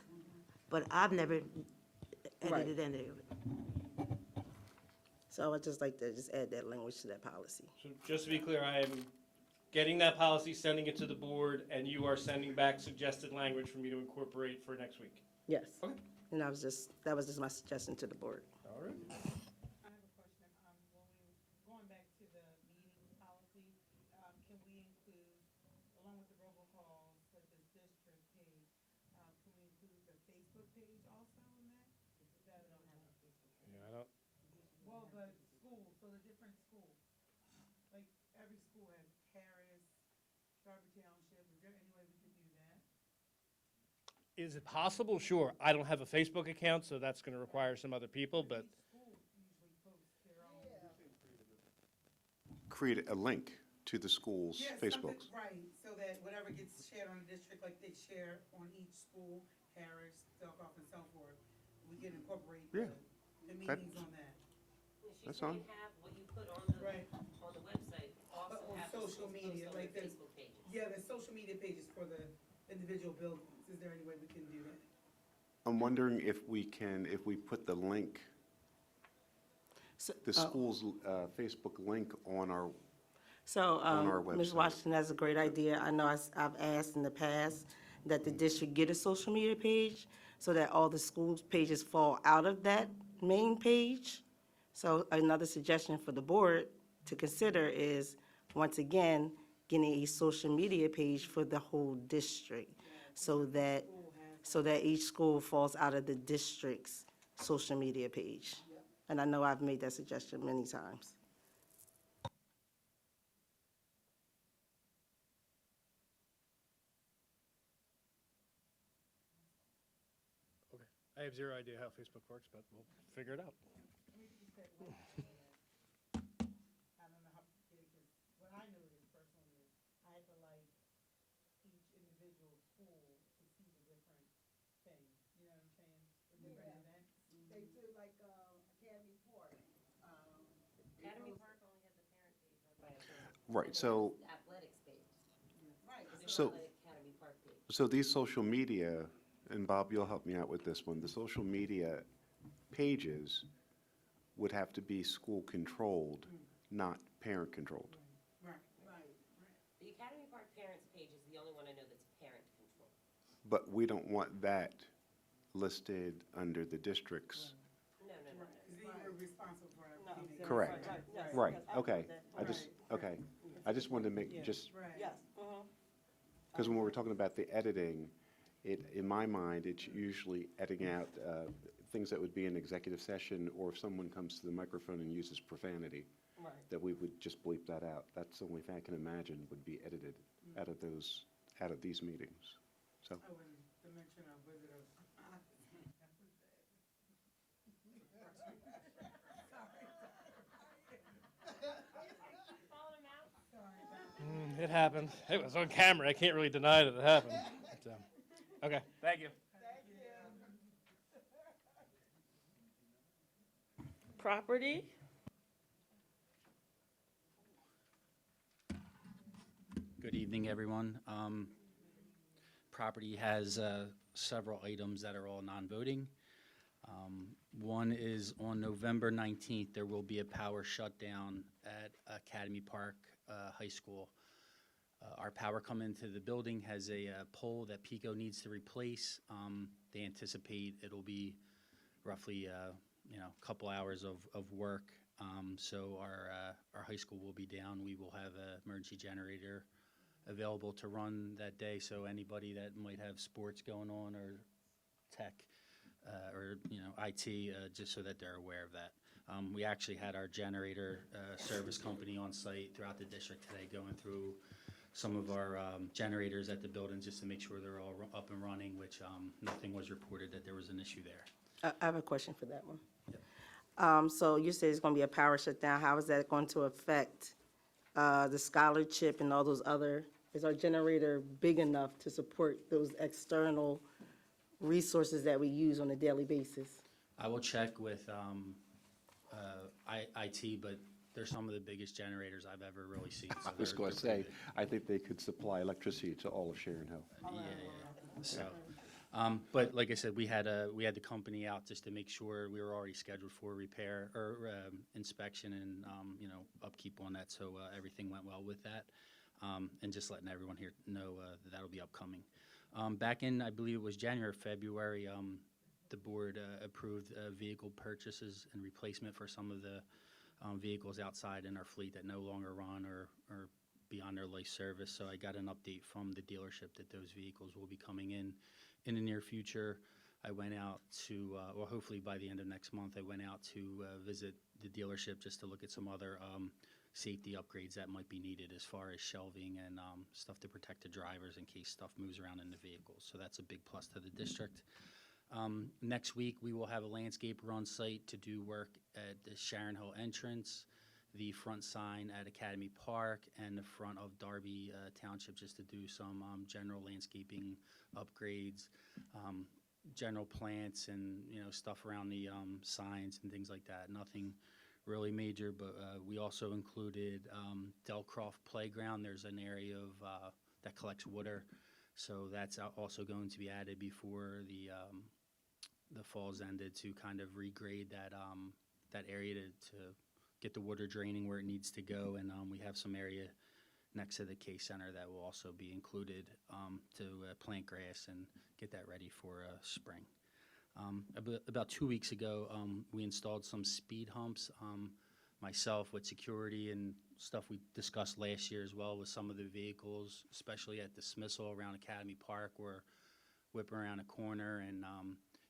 but I've never Right. edited any of it. So I would just like to just add that language to that policy. So just to be clear, I am getting that policy, sending it to the board, and you are sending back suggested language for me to incorporate for next week. Yes. Okay. And that was just my suggestion to the board. All right. I have a question, going back to the meeting policy, can we include, along with the robocalls, such as district page, can we include the Facebook page also in that? Is that we don't have a Facebook page? Yeah, I don't, Well, the schools, so the different schools, like, every school has Harris, Darby Township, is there any way we could do that? is it possible? Sure. I don't have a Facebook account, so that's going to require some other people, but Each school usually posts their own. Create a link to the school's Yeah, Facebook. something- Right, so that whatever gets shared on the district, like they share on each school, Harris, Delcoff, and so forth, we can incorporate Yeah, the meetings on that. That's fine. have what you put on Right. on the website, But on social media, like the, yeah, the social media pages for the individual buildings, is there any way we can do that? I'm wondering if we put the link, So- the school's Facebook link on our, So, on our Ms. website. Washington, that's a great idea. I know I've asked in the past that the district get a social media page so that all the schools' pages fall out of that main page. So another suggestion for the board to consider is, once again, getting a social media page for the whole district so that each school falls out of the district's social media page. And I know I've made that suggestion many times. I have zero idea how Facebook works, but we'll figure it out. I don't know how to get it, 'cause what I noticed personally is I had to like each individual school to see the different things, you know what I'm saying? The different events. They do like, Academy Park, Academy Park only has a parent page run by a parent. right, so, Athletics page. right. So- Academy Park page. so these social media, and Bob, you'll help me out with this one, the social media pages would have to be school-controlled, not parent-controlled. Right. The Academy Park parents page is the only one I know that's parent controlled. But we don't want that listed under the district's. No, no, no, no. Because then you're responsible for everything. Correct. Right. Right, okay. I just wanted to make, just, Right. because when we're talking about the editing, in my mind, it's usually editing out things that would be in executive session, or if someone comes to the microphone and uses profanity, that we would just bleep that out. That's the only thing I can imagine would be edited out of these meetings. So, Oh, and the mention of Wizard of Oz. It happened. It was on camera. I can't really deny that it happened. So, okay, thank you. Property? Good evening, everyone. Property has several items that are all non-voting. One is on November 19th, there will be a power shutdown at Academy Park High School. Our power coming into the building has a pole that PECO needs to replace. They anticipate it'll be roughly, a couple hours of work. So our high school will be down. We will have an emergency generator available to run that day, so anybody that might have sports going on or tech or IT, just so that they're aware of that. We actually had our generator service company on site throughout the district today, going through some of our generators at the buildings just to make sure they're all up and running, which nothing was reported that there was an issue there. I have a question for that one. So you said it's going to be a power shutdown. How is that going to affect the scholarship and all those other? Is our generator big enough to support those external resources that we use on a daily basis? I will check with IT, but they're some of the biggest generators I've ever really seen. So I was they're- going to they're say, pretty I think they could supply electricity to all of Sharon Hill. big. Yeah. So, but like I said, we had the company out just to make sure we were already scheduled for repair or inspection and, upkeep on that. So everything went well with that. And just letting everyone here know that that'll be upcoming. Back in, I believe it was January or February, the board approved vehicle purchases and replacement for some of the vehicles outside in our fleet that no longer run or beyond their life service. So I got an update from the dealership that those vehicles will be coming in the near future. I went out to, well, hopefully by the end of next month, I went out to visit the dealership just to look at some other safety upgrades that might be needed as far as shelving and stuff to protect the drivers in case stuff moves around in the vehicles. So that's a big plus to the district. Next week, we will have a landscaper on site to do work at the Sharon Hill entrance, the front sign at Academy Park, and the front of Darby Township, just to do some general landscaping upgrades, general plants and, stuff around the signs and things like that. Nothing really major, but we also included Delcroft Playground. There's an area of that collects water, so that's also going to be added before the fall's ended to kind of regrade that area to get the water draining where it needs to go. And we have some area next to the K Center that will also be included to plant grass and get that ready for spring. About 2 weeks ago, we installed some speed humps. Myself with security and stuff we discussed last year as well with some of the vehicles, especially at dismissal around Academy Park, were whipping around a corner and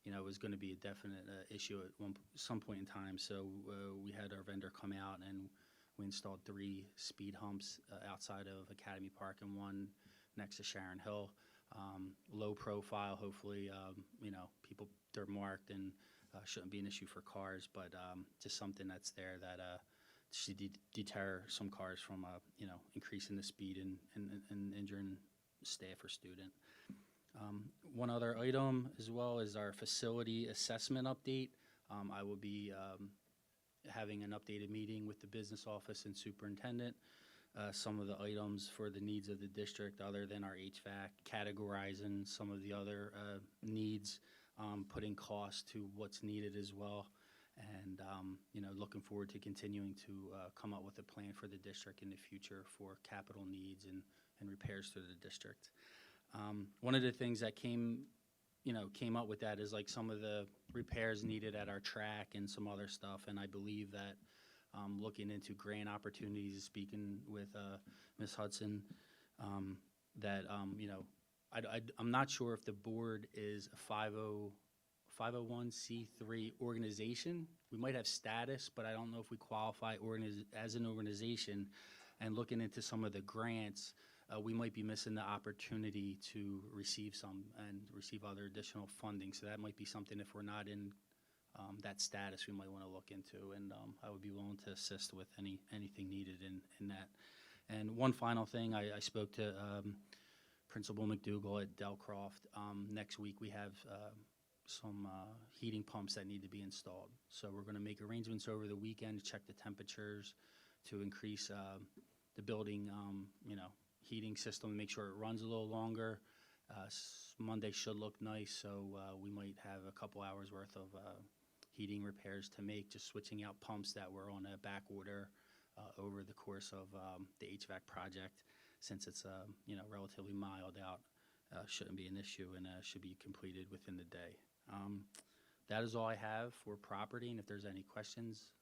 it was going to be a definite issue at some point in time. So we had our vendor come out and we installed 3 speed humps outside of Academy Park and 1 next to Sharon Hill. Low profile, hopefully, people, they're marked and shouldn't be an issue for cars, but just something that's there that should deter some cars from, increasing the speed and injuring staff or student. One other item as well is our facility assessment update. I will be having an updated meeting with the business office and superintendent. Some of the items for the needs of the district other than our HVAC, categorizing some of the other needs, putting cost to what's needed as well. And, looking forward to continuing to come up with a plan for the district in the future for capital needs and repairs to the district. One of the things that came up with that is like some of the repairs needed at our track and some other stuff. And I believe that looking into grant opportunities, speaking with Ms. Hudson, that, I'm not sure if the board is a 501c3 organization. We might have status, but I don't know if we qualify as an organization. And looking into some of the grants, we might be missing the opportunity to receive some and receive other additional funding. So that might be something, if we're not in that status, we might want to look into. And I would be willing to assist with anything needed in that. And one final thing, I spoke to Principal McDougall at Delcroft. Next week we have some heating pumps that need to be installed. So we're going to make arrangements over the weekend to check the temperatures to increase the building, heating system to make sure it runs a little longer. Monday should look nice, so we might have a couple hours worth of heating repairs to make, just switching out pumps that were on a back order over the course of the HVAC project. Since it's relatively mild out, shouldn't be an issue and should be completed within the day. That is all I have for property, and if there's any questions.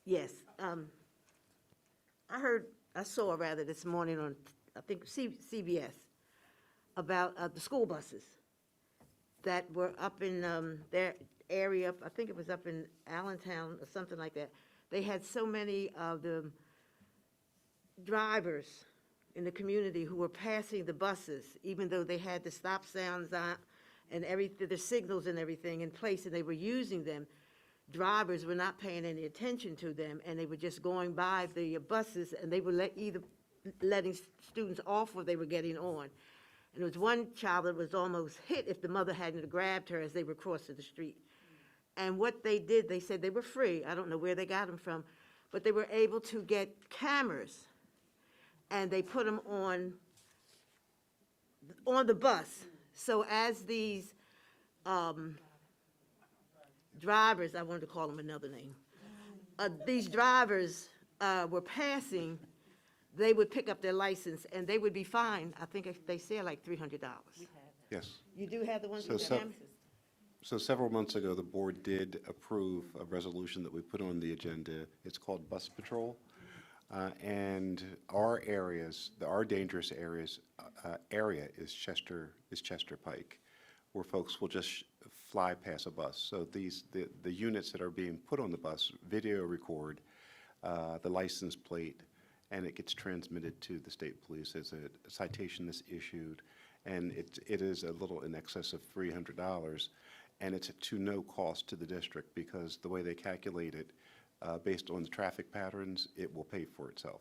Yes, I saw rather this morning on, I think, CBS, about the school buses that were up in their area, I think it was up in Allentown or something like that. They had so many of the drivers in the community who were passing the buses, even though they had the stop signs on and the signals and everything in place, and they were using them. Drivers were not paying any attention to them, and they were just going by the buses, and they were either letting students off or they were getting on. And there was one child that was almost hit if the mother hadn't grabbed her as they were crossing the street. And what they did, they said they were free, I don't know where they got them from, but they were able to get cameras, and they put them on the bus. So as these drivers, I wanted to call them another name, these drivers were passing, they would pick up their license, and they would be fined, I think they said like $300. Yes. You do have the ones So with some- cameras? So several months ago, the board did approve a resolution that we put on the agenda. It's called Bus Patrol. And our areas, our dangerous areas, area is Chester Pike, where folks will just fly past a bus. So the units that are being put on the bus video record the license plate, and it gets transmitted to the state police as a citation that's issued. And it is a little in excess of $300. And it's to no cost to the district, because the way they calculate it, based on the traffic patterns, it will pay for itself.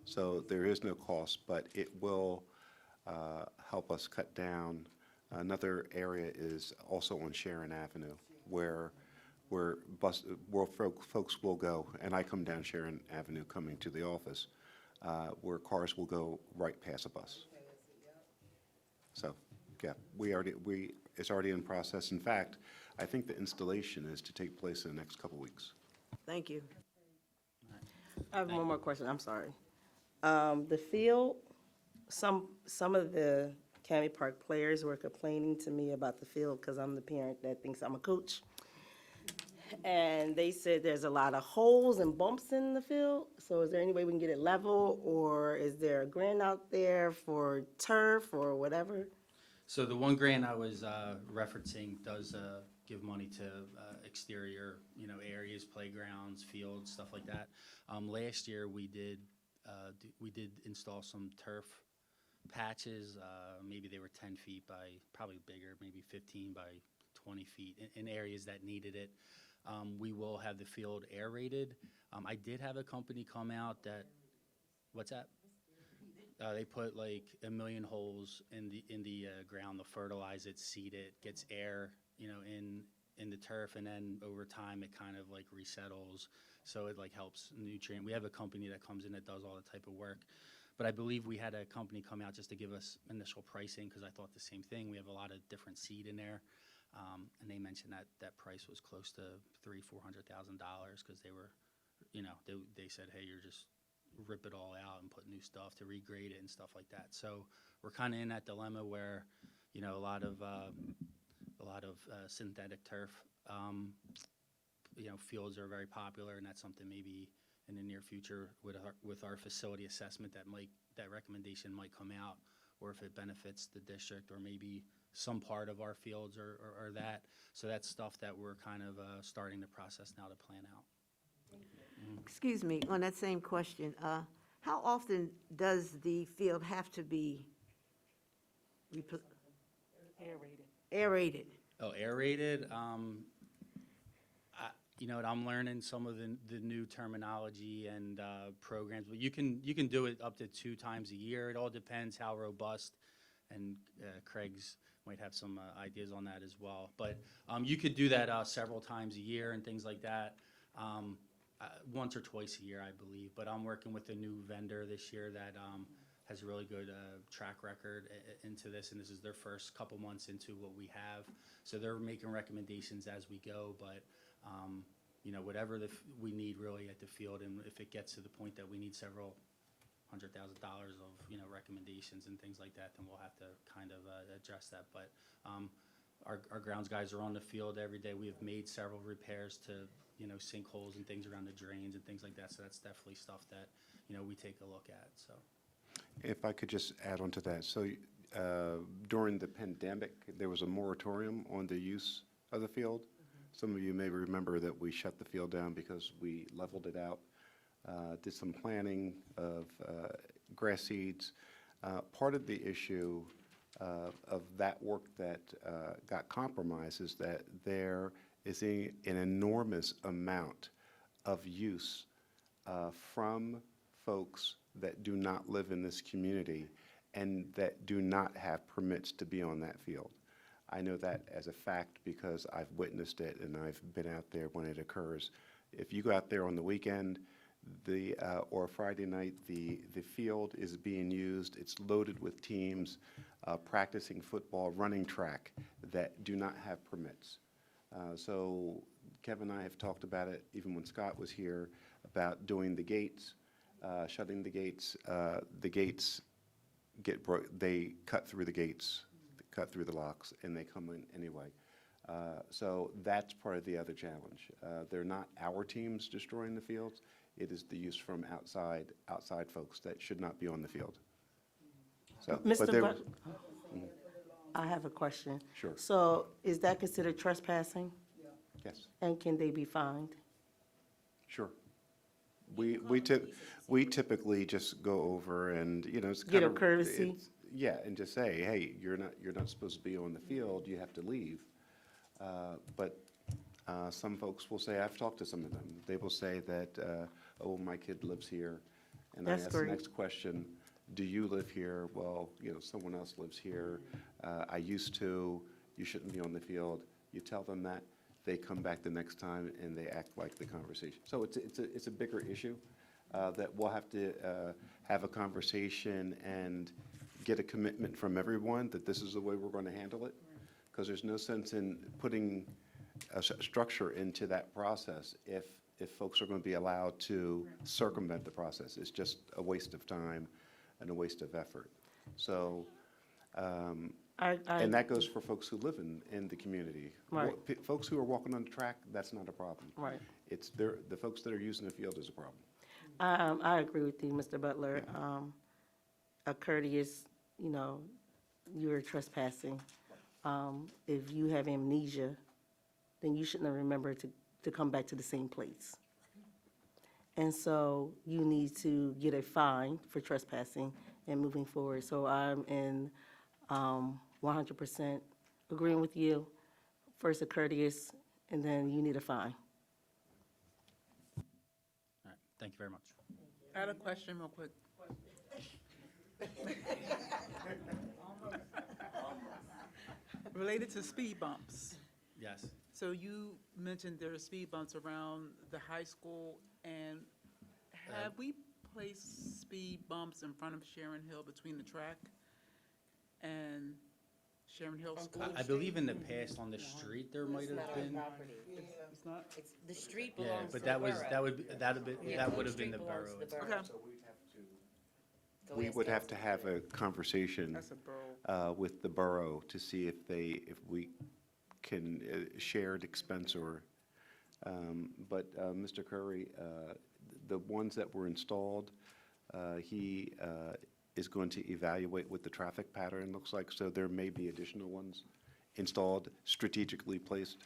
So there is no cost, but it will help us cut down. Another area is also on Sharon Avenue, where folks will go, and I come down Sharon Avenue coming to the office, where cars will go right past a bus. So, yeah, it's already in process. In fact, I think the installation is to take place in the next couple weeks. Thank you. I have one more question, I'm sorry. The field, some of the County Park players were complaining to me about the field, because I'm the parent that thinks I'm a coach. And they said there's a lot of holes and bumps in the field, so is there any way we can get it level, or is there a grant out there for turf or whatever? So the one grant I was referencing does give money to exterior, areas, playgrounds, fields, stuff like that. Last year, we did install some turf patches. Maybe they were 10 feet by, probably bigger, maybe 15 by 20 feet in areas that needed it. We will have the field aerated. I did have a company come out that, what's that? They put like 1 million holes in the ground to fertilize it, seed it, gets air, in the turf, and then over time it kind of like resettles, so it like helps nutrient. We have a company that comes in that does all the type of work, but I believe we had a company come out just to give us initial pricing, because I thought the same thing. We have a lot of different seed in there, and they mentioned that price was close to $300,000-$400,000, because they were, they said, hey, you're just rip it all out and put new stuff to regrade it and stuff like that. So we're kind of in that dilemma where, a lot of synthetic turf, fields are very popular, and that's something maybe in the near future with our facility assessment that recommendation might come out, or if it benefits the district, or maybe some part of our fields or that. So that's stuff that we're kind of starting the process now to plan out. Excuse me, on that same question, how often does the field have to be aerated? Oh, aerated. I'm learning some of the new terminology and programs, but you can do it up to 2 times a year. It all depends how robust, and Craig's might have some ideas on that as well. But you could do that several times a year and things like that. Once or twice a year, I believe. But I'm working with a new vendor this year that has a really good track record into this, and this is their first couple months into what we have. So they're making recommendations as we go, but whatever we need really at the field, and if it gets to the point that we need several $100,000 of recommendations and things like that, then we'll have to kind of address that. But our grounds guys are on the field every day. We have made several repairs to sinkholes and things around the drains and things like that. So that's definitely stuff that we take a look at. So If I could just add on to that. So during the pandemic, there was a moratorium on the use of the field. Some of you may remember that we shut the field down because we leveled it out, did some planting of grass seeds. Part of the issue of that work that got compromised is that there is an enormous amount of use from folks that do not live in this community and that do not have permits to be on that field. I know that as a fact because I've witnessed it and I've been out there when it occurs. If you go out there on the weekend, or Friday night, the field is being used, it's loaded with teams practicing football, running track that do not have permits. So Kevin and I have talked about it, even when Scott was here, about doing the gates, shutting the gates. The gates they cut through the gates, cut through the locks, and they come in anyway. So that's part of the other challenge. They're not our teams destroying the fields. It is the use from outside folks that should not be on the field. So, but Mr. there But, was- I have a question. Sure. So is that considered trespassing? Yes, And can they be fined? sure. We typically just go over and, you know, it's Get kind a of. courtesy? it's- Yeah, and just say, hey, you're not supposed to be on the field, you have to leave. But some folks will say, I've talked to some of them, they will say that, oh, my kid lives here. And I That's ask the great. next question, do you live here? Well, you know, someone else lives here. I used to, you shouldn't be on the field. You tell them that, they come back the next time and they act like the conversation. So it's a bigger issue that we'll have to have a conversation and get a commitment from everyone that this is the way we're going to handle it. Because there's no sense in putting a structure into that process if folks are going to be allowed to circumvent the process. It's just a waste of time and a waste of effort. So, and that goes for folks who live in the community. Right. Folks who are walking on the track, that's not a problem. Right. It's the folks that are using the field is a problem. I agree with you, Mr. Butler. A courteous, you know, you're trespassing. If you have amnesia, then you shouldn't have remembered to come back to the same place. And so you need to get a fine for trespassing and moving forward. So I'm in 100% agreeing with you. First a courteous, and then you need a fine. All right, thank you very much. I had a question real quick. Related to speed bumps. Yes. So you mentioned there are speed bumps around the high school, and have we placed speed bumps in front of Sharon Hill between the track and Sharon Hill School? I believe in the past on the street, there might have been. It's not? The street Yeah, belongs to but the that was, borough. that would have been the borough. Okay. We would have to have a conversation That's a borough. with the borough to see if we can shared expense or, but Mr. Curry, the ones that were installed, he is going to evaluate what the traffic pattern looks like, so there may be additional ones installed, strategically placed,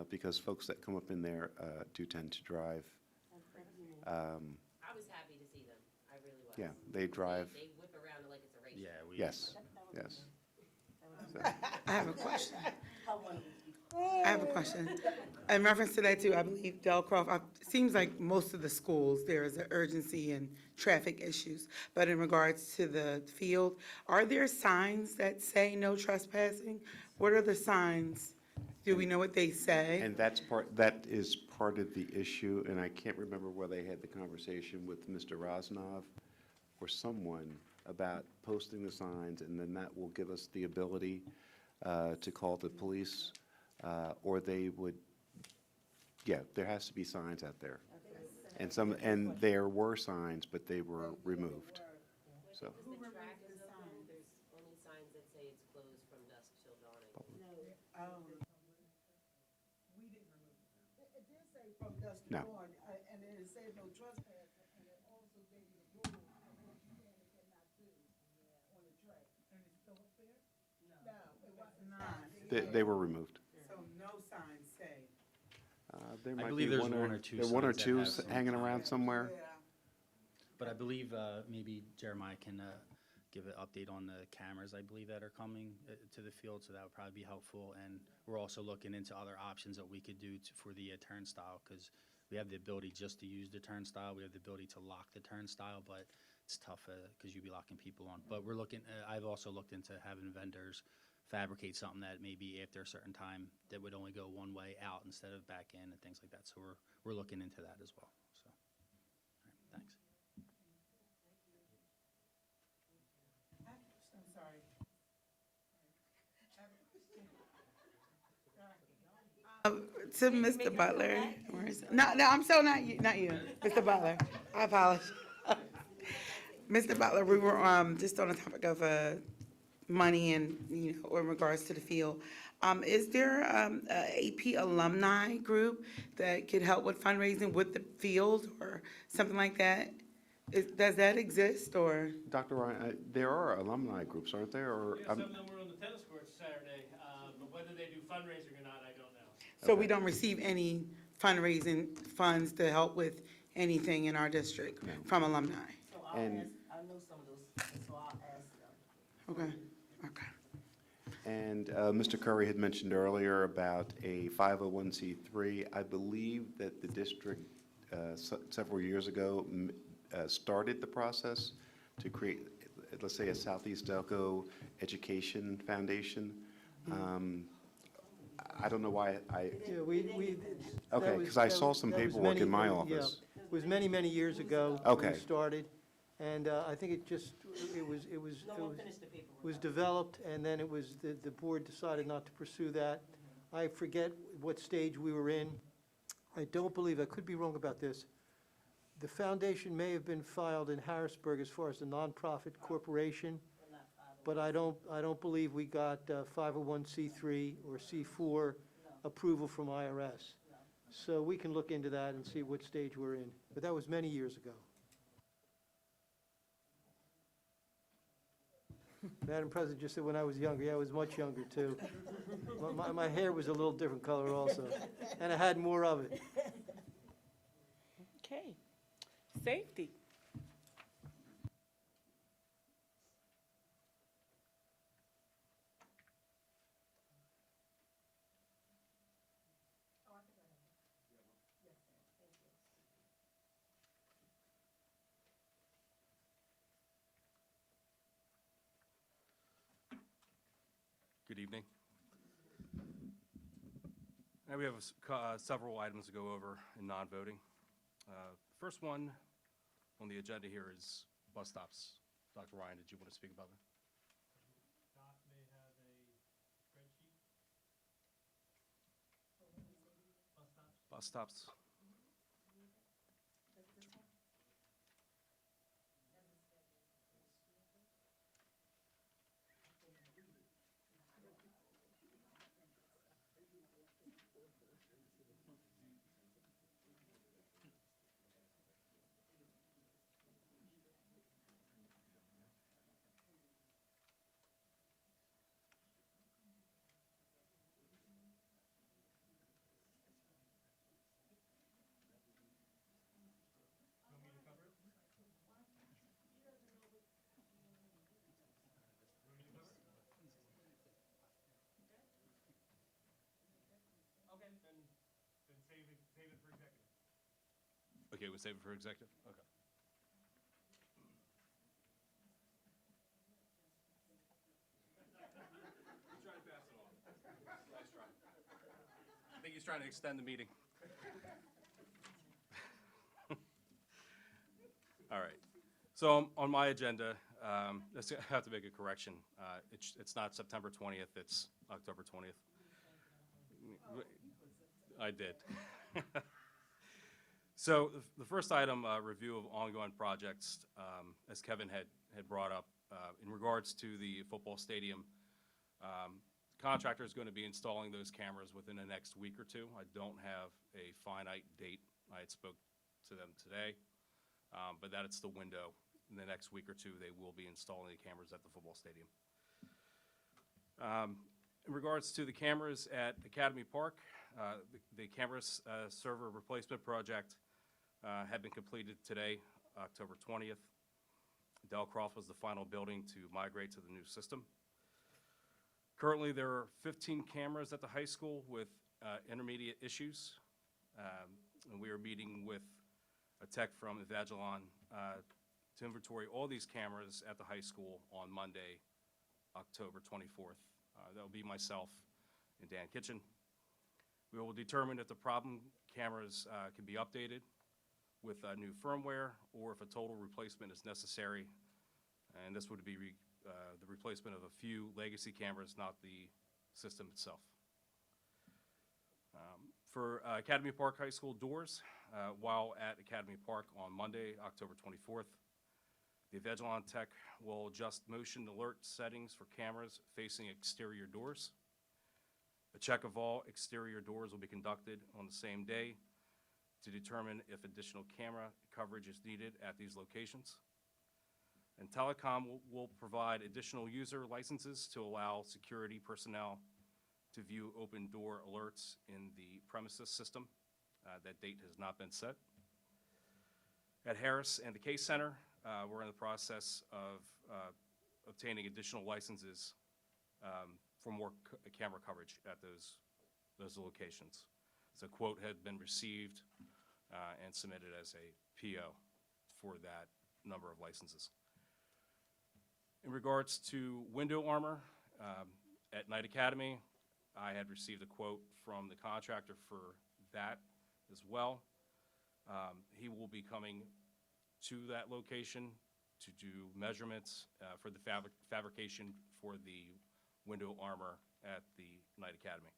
because folks that come up in there do tend to drive. I was happy to see them, I really was. Yeah, they drive, They whip around like it's a race. Yeah, we. yes, yes. I have a question. I have a question. In reference to that too, I believe Delcroft, it seems like most of the schools, there is an urgency and traffic issues. But in regards to the field, are there signs that say no trespassing? What are the signs? Do we know what they say? And that is part of the issue, and I can't remember whether they had the conversation with Mr. Rosnov or someone about posting the signs, and then that will give us the ability to call the police, or they would, yeah, there has to be signs out there. And there were signs, but they were removed, so. The track is open, there's only signs that say it's closed from dusk till dawning. It did say from dusk to No. dawn, and then it said no trespassing, and it also gave you the rules of what you can and cannot do on the track. And it's still up there? No, it wasn't. They were removed. So no signs say. There I might believe be there's one or two There are one or signs that two have some hanging time. around somewhere. But I believe maybe Jeremiah can give an update on the cameras, I believe, that are coming to the field, so that would probably be helpful. And we're also looking into other options that we could do for the turnstile, because we have the ability just to use the turnstile. We have the ability to lock the turnstile, but it's tough because you'd be locking people on. But we're looking, I've also looked into having vendors fabricate something that maybe after a certain time, that would only go one way out instead of back in and things like that. So we're looking into that as well, so. All right, thanks. I'm sorry. To Mr. Butler. No, I'm so not you, Mr. Butler. I apologize. Mr. Butler, we were, just on the topic of, money and, in regards to the field. Is there, a AP alumni group that could help with fundraising with the field or something like that? Does that exist, or? Dr. Ryan, there are alumni groups, aren't there, or? Yeah, some of them were on the tennis courts Saturday, but whether they do fundraising or not, I don't know. So we don't receive any fundraising funds to help with anything in our district from alumni? So And- I know some of those, so I'll ask them. Okay, okay. And Mr. Curry had mentioned earlier about a 501c3. I believe that the district several years ago started the process to create, let's say, a Southeast Delco Education Foundation. I don't know why Yeah, we. Okay, 'cause I saw some paperwork in my office. It was many, many years ago. Okay. We started, and I think it was developed, and then the board decided not to pursue that. I forget what stage we were in. I don't believe, I could be wrong about this. The foundation may have been filed in Harrisburg as far as a nonprofit corporation, but I don't believe we got 501c3 or C4 approval from IRS. So we can look into that and see what stage we're in, but that was many years ago. Madam President just said when I was younger, yeah, I was much younger too. My hair was a little different color also, and I had more of it. Okay. Safety. Good evening. Now we have several items to go over in non-voting. First one on the agenda here is bus stops. Dr. Ryan, did you want to speak about that? Doc may have a spreadsheet. Bus stops. Okay, we'll save it for executive? Okay. He's trying to pass it on. Nice try. I think he's trying to extend the meeting. All right. So on my agenda, I have to make a correction. It's not September 20th, it's October 20th. I did. So the first item, review of ongoing projects, as Kevin had brought up, in regards to the football stadium, contractor is going to be installing those cameras within the next week or two. I don't have a finite date. I had spoke to them today, but that it's the window. In the next week or two, they will be installing the cameras at the football stadium. In regards to the cameras at Academy Park, the cameras server replacement project had been completed today, October 20th. Delcroft was the final building to migrate to the new system. Currently, there are 15 cameras at the high school with intermediate issues. And we are meeting with a tech from Evagilon to inventory all these cameras at the high school on Monday, October 24th. That will be myself and Dan Kitchen. We will determine if the problem cameras can be updated with new firmware or if a total replacement is necessary. And this would be the replacement of a few legacy cameras, not the system itself. For Academy Park High School doors, while at Academy Park on Monday, October 24th, the Avigilon tech will adjust motion alert settings for cameras facing exterior doors. A check of all exterior doors will be conducted on the same day to determine if additional camera coverage is needed at these locations. And Telecom will provide additional user licenses to allow security personnel to view open door alerts in the premises system. That date has not been set. At Harris and the Case Center, we're in the process of obtaining additional licenses for more camera coverage at those locations. So a quote had been received and submitted as a PO for that number of licenses. In regards to window armor, at Knight Academy, I had received a quote from the contractor for that as well. He will be coming to that location to do measurements for the fabrication for the window armor at the Knight Academy.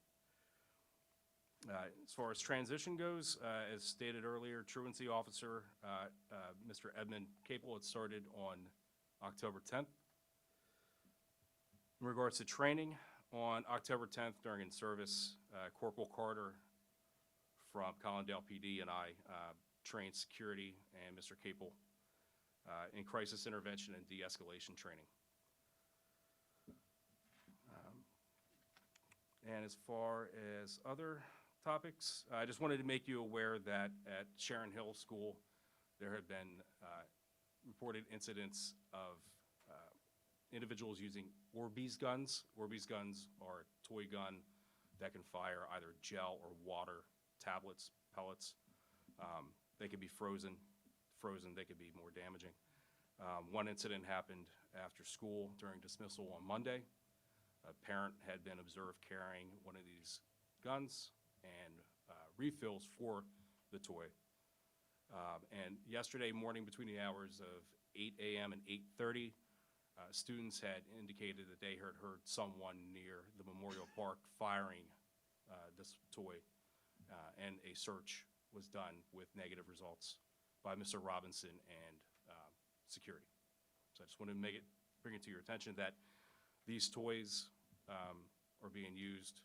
As far as transition goes, as stated earlier, truancy officer, Mr. Edmund Capel, had started on October 10th. In regards to training, on October 10th during in-service, Corporal Carter from Collindale PD and I trained security and Mr. Capel in crisis intervention and de-escalation training. And as far as other topics, I just wanted to make you aware that at Sharon Hill School, there have been reported incidents of individuals using Orbeez guns. Orbeez guns are a toy gun that can fire either gel or water tablets, pellets. They can be frozen, they could be more damaging. One incident happened after school during dismissal on Monday. A parent had been observed carrying one of these guns and refills for the toy. And yesterday morning between the hours of 8 a.m. and 8:30, students had indicated that they had heard someone near the Memorial Park firing this toy, and a search was done with negative results by Mr. Robinson and security. So I just wanted to bring it to your attention that these toys are being used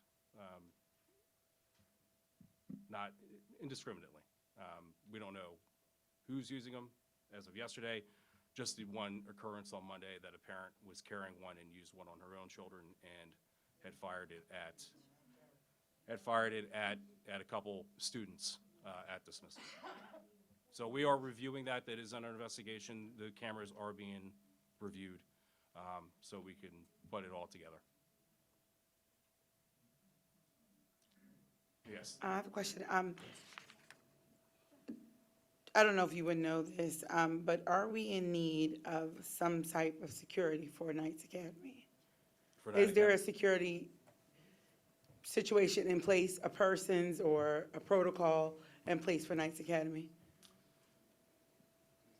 not indiscriminately. We don't know who's using them as of yesterday. Just the one occurrence on Monday that a parent was carrying one and used one on her own children and had fired it at a couple students at dismissal. So we are reviewing that. That is under investigation. The cameras are being reviewed, so we can put it all together. Yes. I have a question. I don't know if you would know this, but are we in need of some type of security for Knights Academy? Is there a security situation in place, a person's or a protocol in place for Knights Academy?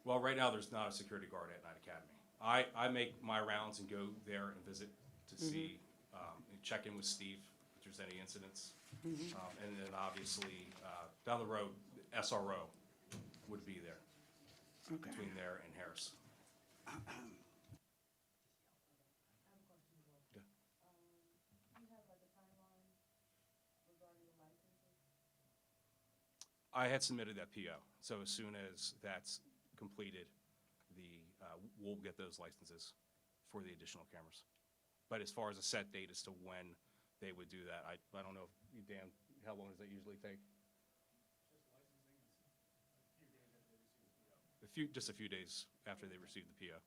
Well, right now, there's not a security guard at Knight Academy. I make my rounds and go there and visit to see, and check in with Steve if there's any incidents. And then obviously, down the road, SRO would be there, Okay. between there and Harris. I had submitted that PO, so as soon as that's completed, we'll get those licenses for the additional cameras. But as far as a set date as to when they would do that, I don't know, if Dan, how long does that usually take? Just a few days after they receive the PO.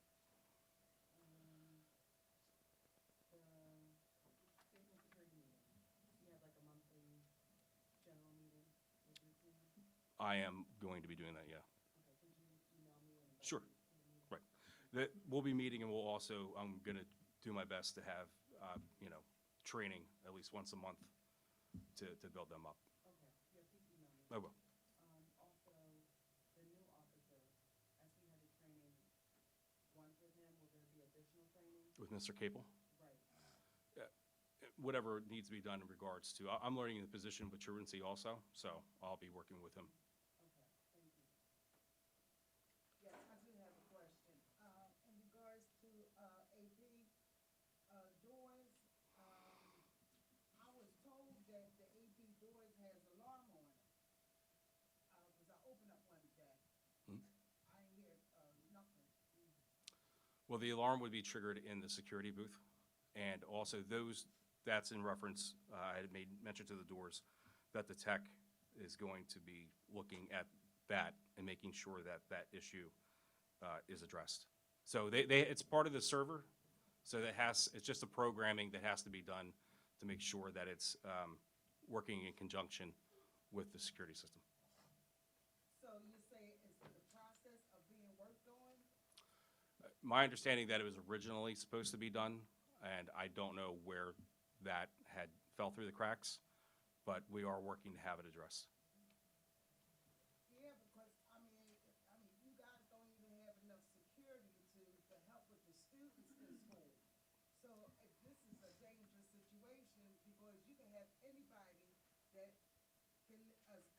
I am going to be doing that, yeah. Sure, right. We'll be meeting, and we'll also, I'm gonna do my best to have, training at least once a month to build them up. I will. Also, the new officer, as he had a training, once with him, will there be additional training? With Mr. Capel? Right. Whatever needs to be done in regards to, I'm learning the position with truancy also, so I'll be working with him. Yes, I do have a question. In regards to, AP, doors, I was told that the AP doors has alarm on it. Cause I opened up one day. Hmm. I ain't hear, nothing. Well, the alarm would be triggered in the security booth, and also that's in reference, I had made mention to the doors, that the tech is going to be looking at that and making sure that that issue is addressed. So it's part of the server, so it's just a programming that has to be done to make sure that it's working in conjunction with the security system. So you say it's in the process of being worked on? My understanding that it was originally supposed to be done, and I don't know where that had fell through the cracks, but we are working to have it addressed. Yeah, because, I mean, you guys don't even have enough security to help with the students in school. So if this is a dangerous situation, because you can have anybody that can,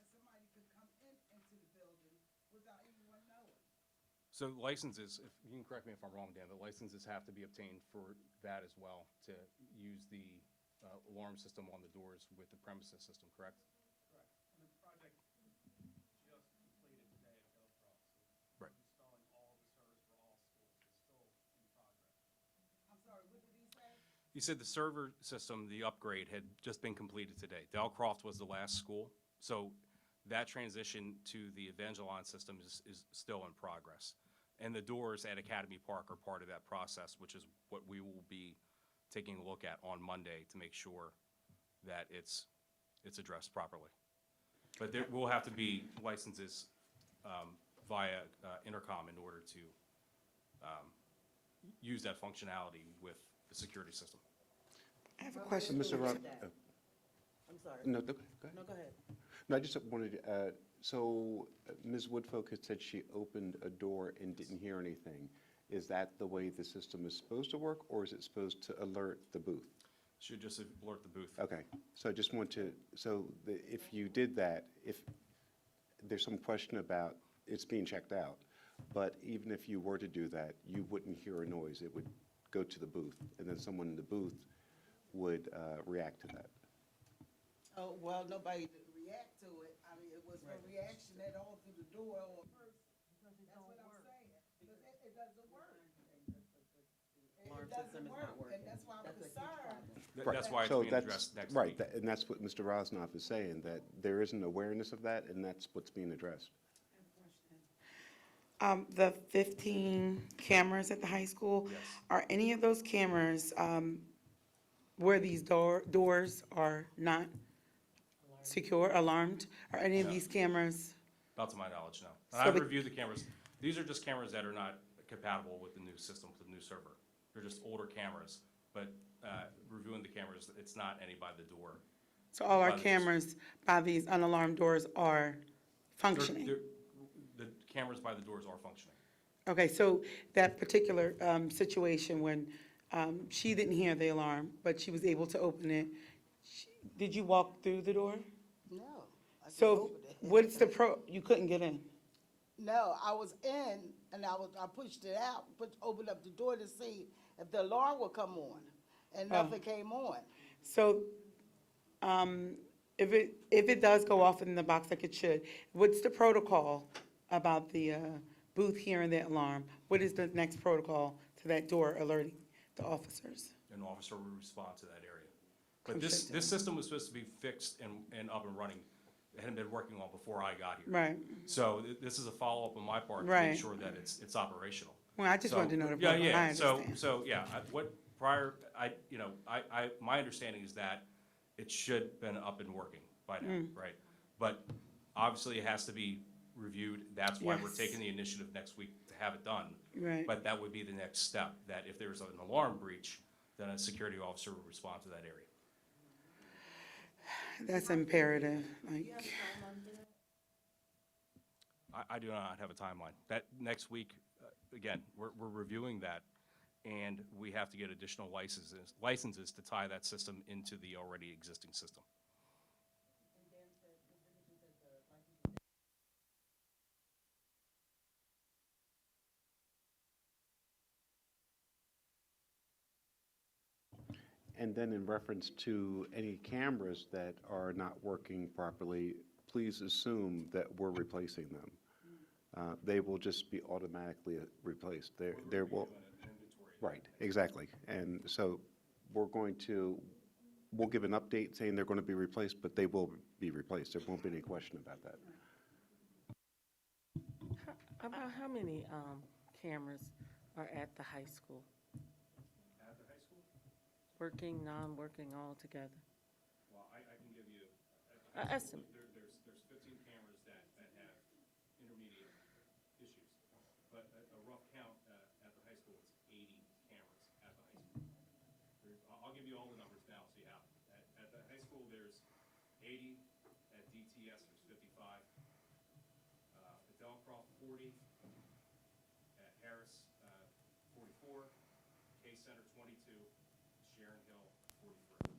somebody could come into the building without anyone knowing. So licenses, if you can correct me if I'm wrong, Dan, the licenses have to be obtained for that as well, to use the alarm system on the doors with the premises system, correct? Correct. And the project just completed today at Hillcroft, so Right. installing all the servers for all schools is still in progress. I'm sorry, what did he say? You said the server system, the upgrade, had just been completed today. Delcroft was the last school, so that transition to the Evangeline system is still in progress. And the doors at Academy Park are part of that process, which is what we will be taking a look at on Monday to make sure that it's addressed properly. But there will have to be licenses via intercom in order to use that functionality with the security system. I have a question. Mr. Rob, I'm sorry. no, go ahead. No, go ahead. No, I just wanted, so Ms. Woodfolk had said she opened a door and didn't hear anything. Is that the way the system is supposed to work, or is it supposed to alert the booth? Should just alert the booth. Okay, so I just want to, if you did that, if there's some question about it's being checked out, but even if you were to do that, you wouldn't hear a noise. It would go to the booth, and then someone in the booth would react to that. Oh, well, nobody did react to it. I mean, it was no reaction at all to the door or person. That's what I'm saying, because it doesn't work. It doesn't work, and that's why I'm concerned. That's why it's So being that's- addressed next week. Right, and that's what Mr. Rosnoff is saying, that there isn't awareness of that, and that's what's being addressed. The 15 cameras at the high school, Yes. are any of those cameras where these doors are not secure, alarmed? Are any of No. these cameras? Not to my knowledge, no. So And I've the- reviewed the cameras. These are just cameras that are not compatible with the new system, with the new server. They're just older cameras, but reviewing the cameras, it's not any by the door. So all our By the- cameras by these unalarmed doors are functioning? The cameras by the doors are functioning. Okay, so that particular situation when she didn't hear the alarm, but she was able to open it, did you walk through the door? No. I just So opened it. what's the you couldn't get in? No, I was in, and I pushed it out, opened up the door to see if the alarm would come on, and nothing came on. So if it does go off in the box like it should, what's the protocol about the booth hearing the alarm? What is the next protocol to that door alerting the officers? An officer will respond to that area. But this system was supposed to be fixed and up and running. It hadn't been working on before I got here. Right. So this is a follow-up on my part to Right. make sure that it's operational. Well, I just wanted to know the Yeah, protocol. yeah, I understand. so, yeah, my understanding is that it should have been up and working by now, Mm. right? But obviously, it has to be reviewed. That's why we're Yes. taking the initiative next week to have it done. Right. But that would be the next step, that if there's an alarm breach, then a security officer would respond to that area. That's imperative, like, I do not have a timeline. That, next week, again, we're reviewing that, and we have to get additional licenses to tie that system into the already existing system. And then in reference to any cameras that are not working properly, please assume that we're replacing them. They will just be automatically replaced. There will, right, exactly. And so we'll give an update saying they're going to be replaced, but they will be replaced. There won't be any question about that. About how many cameras are at the high school? At the high school? Working, non-working, all together? Well, I can give you. An estimate. There's 15 cameras that have intermediate issues. But a rough count at the high school, it's 80 cameras at the high school. I'll give you all the numbers now so you have them. At the high school, there's 80. At DTS, there's 55. At Delcroft, 40. At Harris, 44. K Center, 22. Sharon Hill, 43.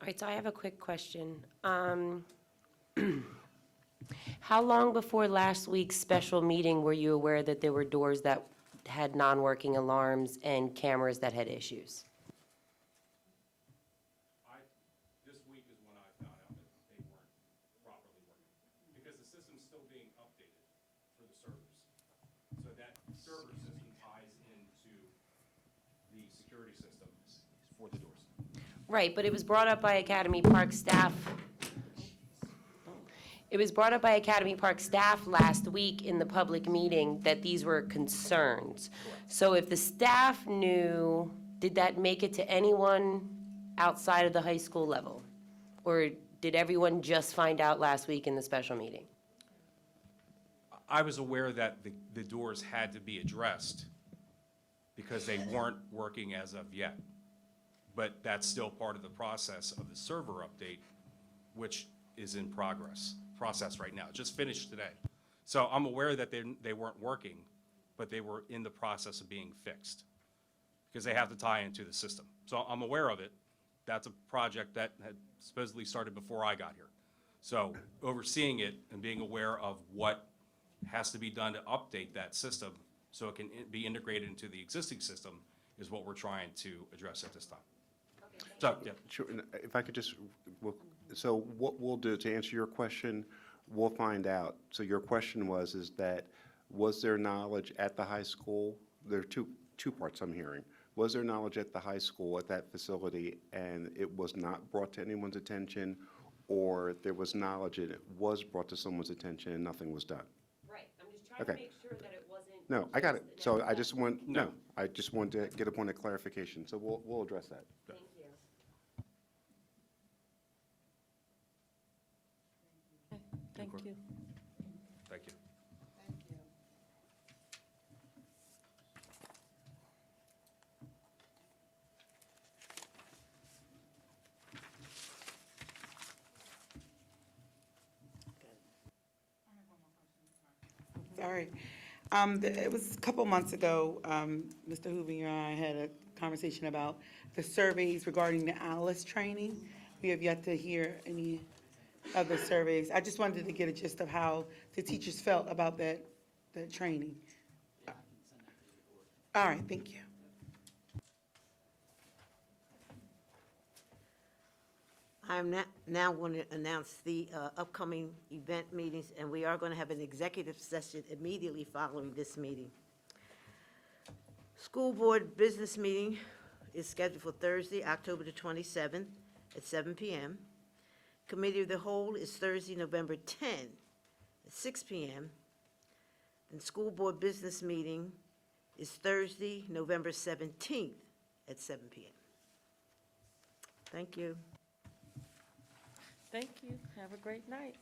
All right, so I have a quick question. How long before last week's special meeting were you aware that there were doors that had non-working alarms and cameras that had issues? This week is when I found out that they weren't properly working, because the system's still being updated for the servers. So that server system ties into the security system for the doors. Right, but it was brought up by Academy Park staff. It was brought up by Academy Park staff last week in the public meeting that these were concerns. So if the staff knew, did that make it to anyone outside of the high school level? Or did everyone just find out last week in the special meeting? I was aware that the doors had to be addressed because they weren't working as of yet. But that's still part of the process of the server update, which is in process right now, just finished today. So I'm aware that they weren't working, but they were in the process of being fixed because they have to tie into the system. So I'm aware of it. That's a project that had supposedly started before I got here. So overseeing it and being aware of what has to be done to update that system so it can be integrated into the existing system is what we're trying to address at this time. So, yeah. Sure, and if I could just, so what we'll do, to answer your question, we'll find out. So your question was that, was there knowledge at the high school? There are two parts I'm hearing. Was there knowledge at the high school, at that facility, and it was not brought to anyone's attention? Or there was knowledge and it was brought to someone's attention and nothing was done? Right, I'm just trying to make sure that it wasn't. No, I got it. So I just wanted to get a point of clarification. So we'll address that. Thank you. Thank you. Thank you. Thank you. sorry. It was a couple months ago, Mr. Hoover and I had a conversation about the surveys regarding the ALICE training. We have yet to hear any other surveys. I just wanted to get a gist of how the teachers felt about that training. All right, thank you. I'm now going to announce the upcoming event meetings, and we are going to have an executive session immediately following this meeting. School Board Business Meeting is scheduled for Thursday, October the 27th at 7 p.m. Committee of the Whole is Thursday, November 10 at 6 p.m. And School Board Business Meeting is Thursday, November 17th at 7 p.m. Thank you. Thank you. Have a great night.